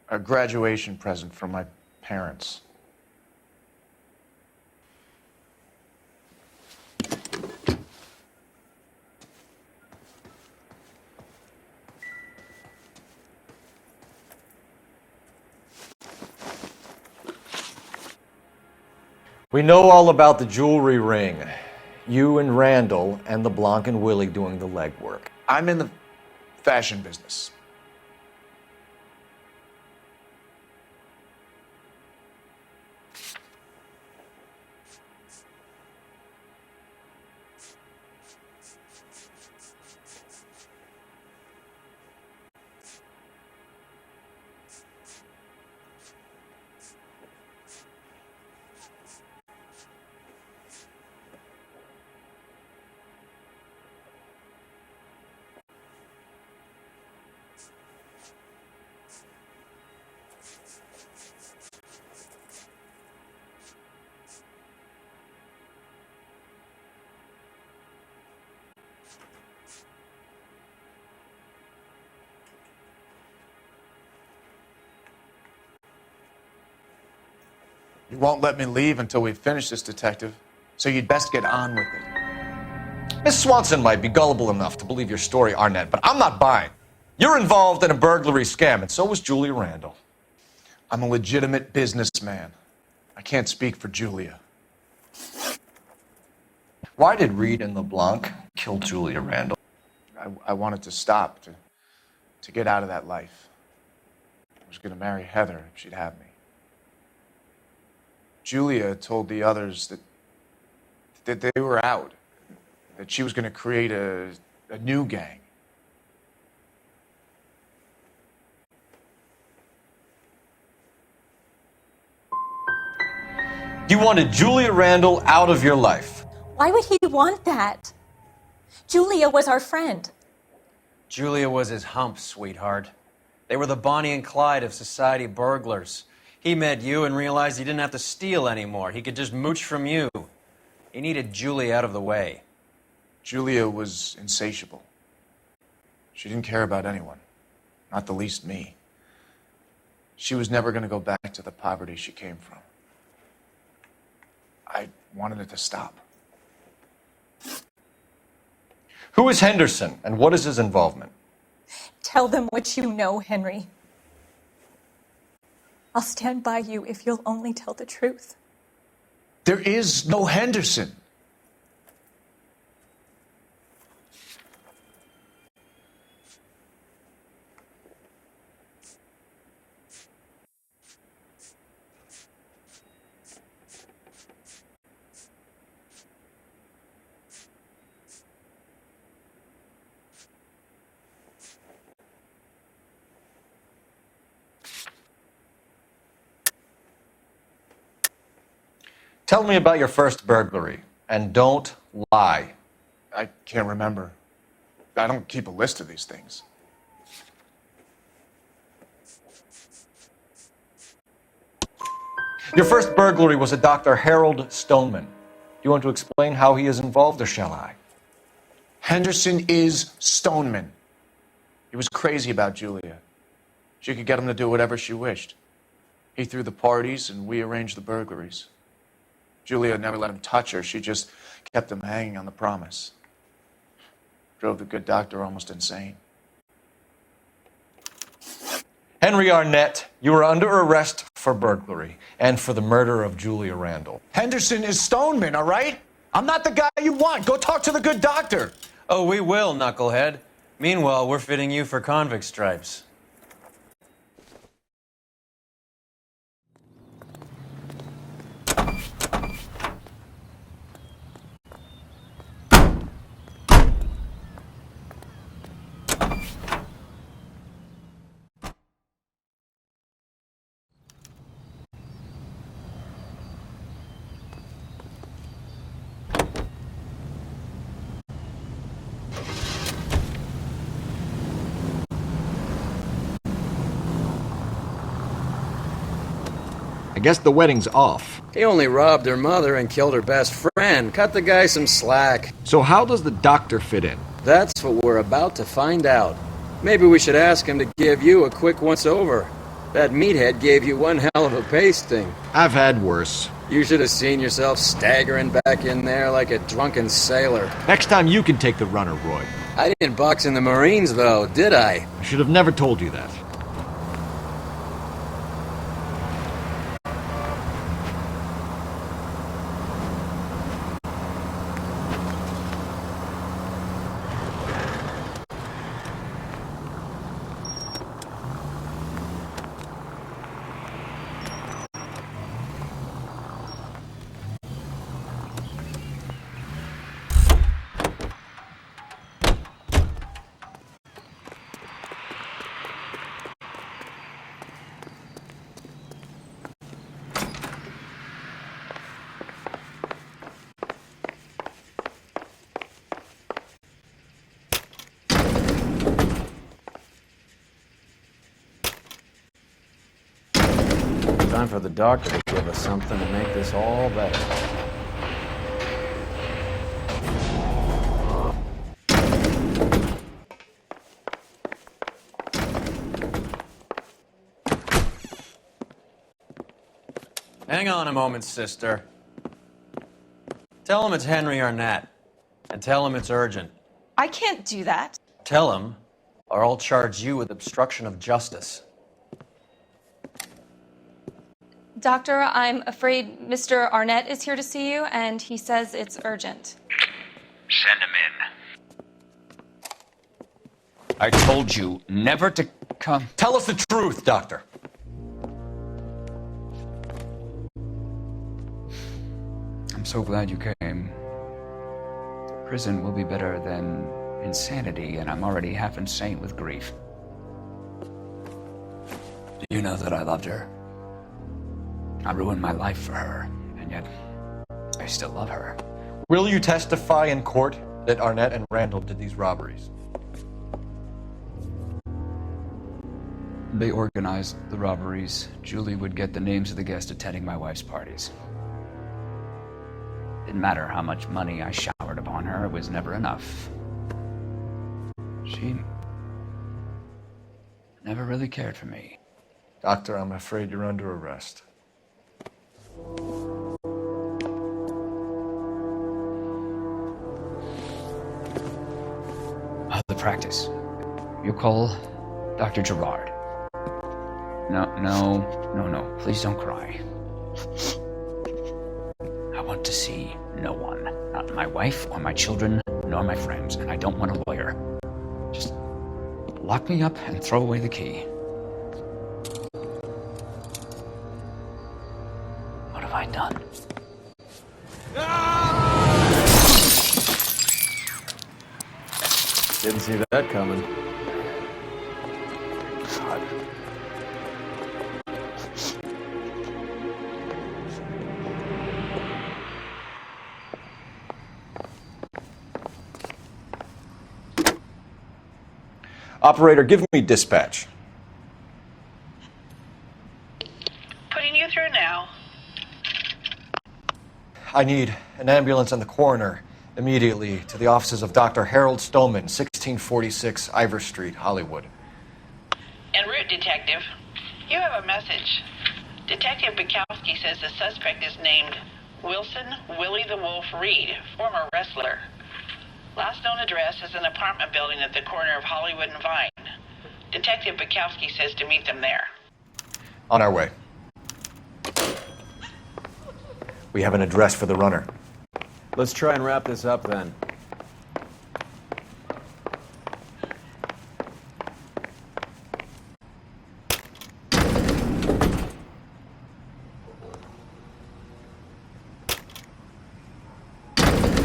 A graduation present from my parents. We know all about the jewelry ring. You and Randall and LeBlanc and Willie doing the legwork. I'm in the fashion business. You won't let me leave until we finish this, detective, so you'd best get on with it. Miss Swanson might be gullible enough to believe your story, Arnett, but I'm not buying. You're involved in a burglary scam, and so was Julia Randall. I'm a legitimate businessman. I can't speak for Julia. Why did Reed and LeBlanc kill Julia Randall? I wanted to stop, to get out of that life. I was going to marry Heather if she'd have me. Julia told the others that they were out, that she was going to create a new gang. You wanted Julia Randall out of your life. Why would he want that? Julia was our friend. Julia was his hump, sweetheart. They were the Bonnie and Clyde of society burglars. He met you and realized he didn't have to steal anymore. He could just mooch from you. He needed Julia out of the way. Julia was insatiable. She didn't care about anyone, not the least me. She was never going to go back to the poverty she came from. I wanted it to stop. Who is Henderson, and what is his involvement? Tell them what you know, Henry. I'll stand by you if you'll only tell the truth. There is no Henderson. Tell me about your first burglary, and don't lie. I can't remember. I don't keep a list of these things. Your first burglary was a Dr. Harold Stoneman. Do you want to explain how he is involved, or shall I? Henderson is Stoneman. He was crazy about Julia. She could get him to do whatever she wished. He threw the parties, and we arranged the burglaries. Julia never let him touch her. She just kept him hanging on the promise. Drove the good doctor almost insane. Henry Arnett, you are under arrest for burglary and for the murder of Julia Randall. Henderson is Stoneman, all right? I'm not the guy you want. Go talk to the good doctor. Oh, we will, knucklehead. Meanwhile, we're fitting you for convict stripes. guess the wedding's off. He only robbed her mother and killed her best friend. Cut the guy some slack. So how does the doctor fit in? That's what we're about to find out. Maybe we should ask him to give you a quick once-over. That meathead gave you one hell of a pasting. I've had worse. You should have seen yourself staggering back in there like a drunken sailor. Next time you can take the runner, Roy. I didn't box in the Marines, though, did I? I should have never told you that. Time for the doctor to give us something to make this all better. Hang on a moment, sister. Tell him it's Henry Arnett, and tell him it's urgent. I can't do that. Tell him, or I'll charge you with obstruction of justice. Doctor, I'm afraid Mr. Arnett is here to see you, and he says it's urgent. Send him in. I told you never to come. Tell us the truth, Doctor. I'm so glad you came. Prison will be better than insanity, and I'm already half insane with grief. Do you know that I loved her? I ruined my life for her, and yet I still love her. Will you testify in court that Arnett and Randall did these robberies? They organized the robberies. Julie would get the names of the guests attending my wife's parties. Didn't matter how much money I showered upon her, it was never enough. She never really cared for me. Doctor, I'm afraid you're under arrest. The practice. You call Dr. Gerard. No. Please don't cry. I want to see no one. Not my wife or my children, nor my friends. And I don't want a lawyer. Just lock me up and throw away the key. What have I done? Didn't see that coming. God. Operator, give me dispatch. Putting you through now. I need an ambulance and the coroner immediately to the offices of Dr. Harold Stoneman, 1646 Ivor Street, Hollywood. En route, Detective. You have a message. Detective Bukowski says the suspect is named Wilson Willie the Wolf Reed, former wrestler. Last known address is an apartment building at the corner of Hollywood and Vine. Detective Bukowski says to meet them there. On our way. We have an address for the runner. Let's try and wrap this up then.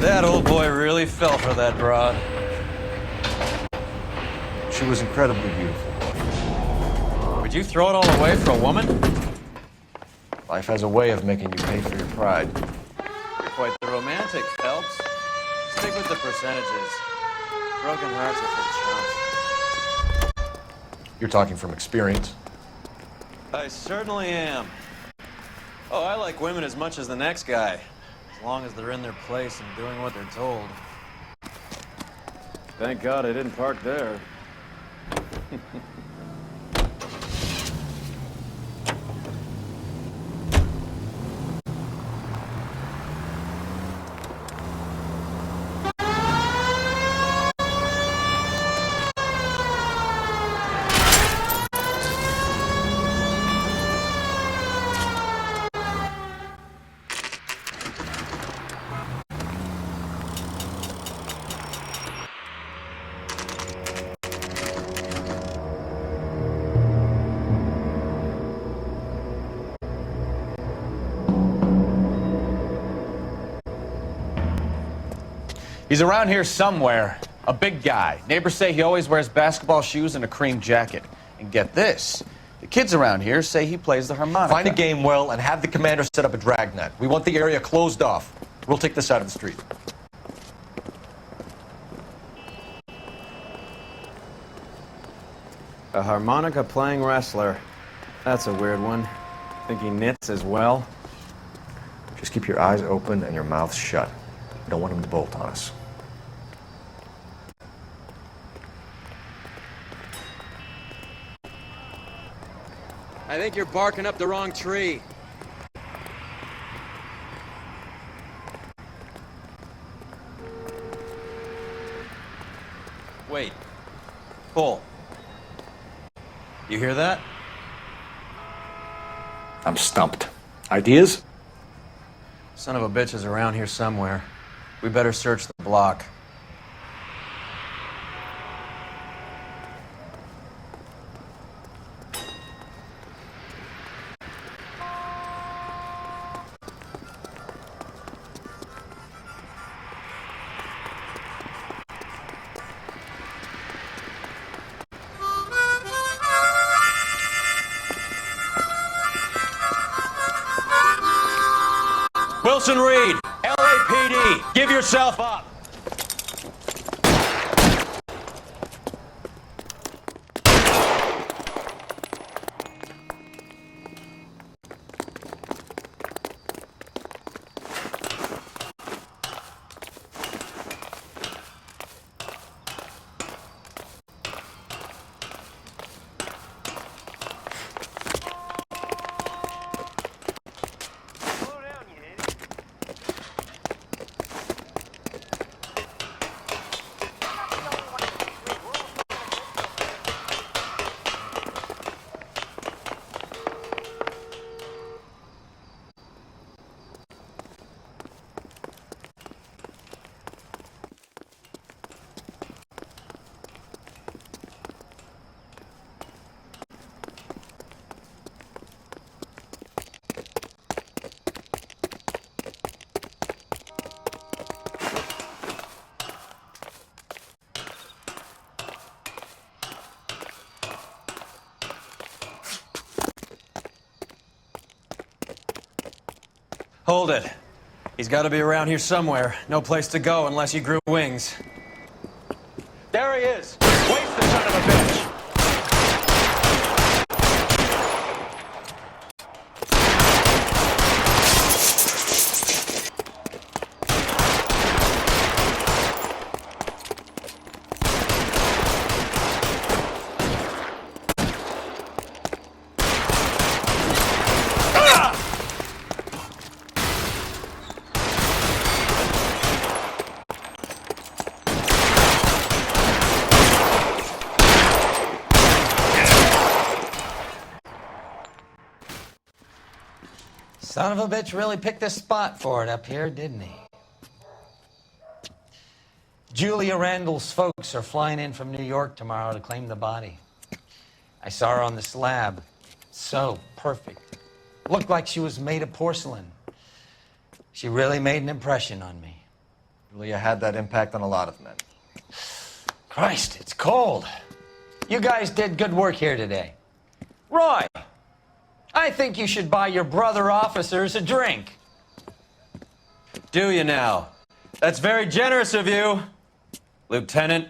That old boy really fell for that broad. She was incredibly beautiful. Would you throw it all away for a woman? Life has a way of making you pay for your pride. You're quite the romantic, Phelps. Stick with the percentages. Broken hearts are for chumps. You're talking from experience. I certainly am. Oh, I like women as much as the next guy, as long as they're in their place and doing what they're told. Thank God I didn't park there. He's around here somewhere. A big guy. Neighbors say he always wears basketball shoes and a cream jacket. And get this, the kids around here say he plays the harmonica. Find a game well and have the commander set up a dragnet. We want the area closed off. We'll take this side of the street. A harmonica playing wrestler. That's a weird one. Think he knits as well? Just keep your eyes open and your mouth shut. We don't want him to bolt on us. I think you're barking up the wrong tree. Wait. Pull. You hear that? I'm stumped. Ideas? Son of a bitch is around here somewhere. We better search the block. Wilson Reed, LAPD, give yourself up. Hold it. He's got to be around here somewhere. No place to go unless he grew wings. There he is. Waste the son of a bitch. Son of a bitch really picked a spot for it up here, didn't he? Julia Randall's folks are flying in from New York tomorrow to claim the body. I saw her on the slab. So perfect. Looked like she was made of porcelain. She really made an impression on me. Julia had that impact on a lot of men. Christ, it's cold. You guys did good work here today. Roy, I think you should buy your brother officers a drink. Do you now? That's very generous of you, Lieutenant.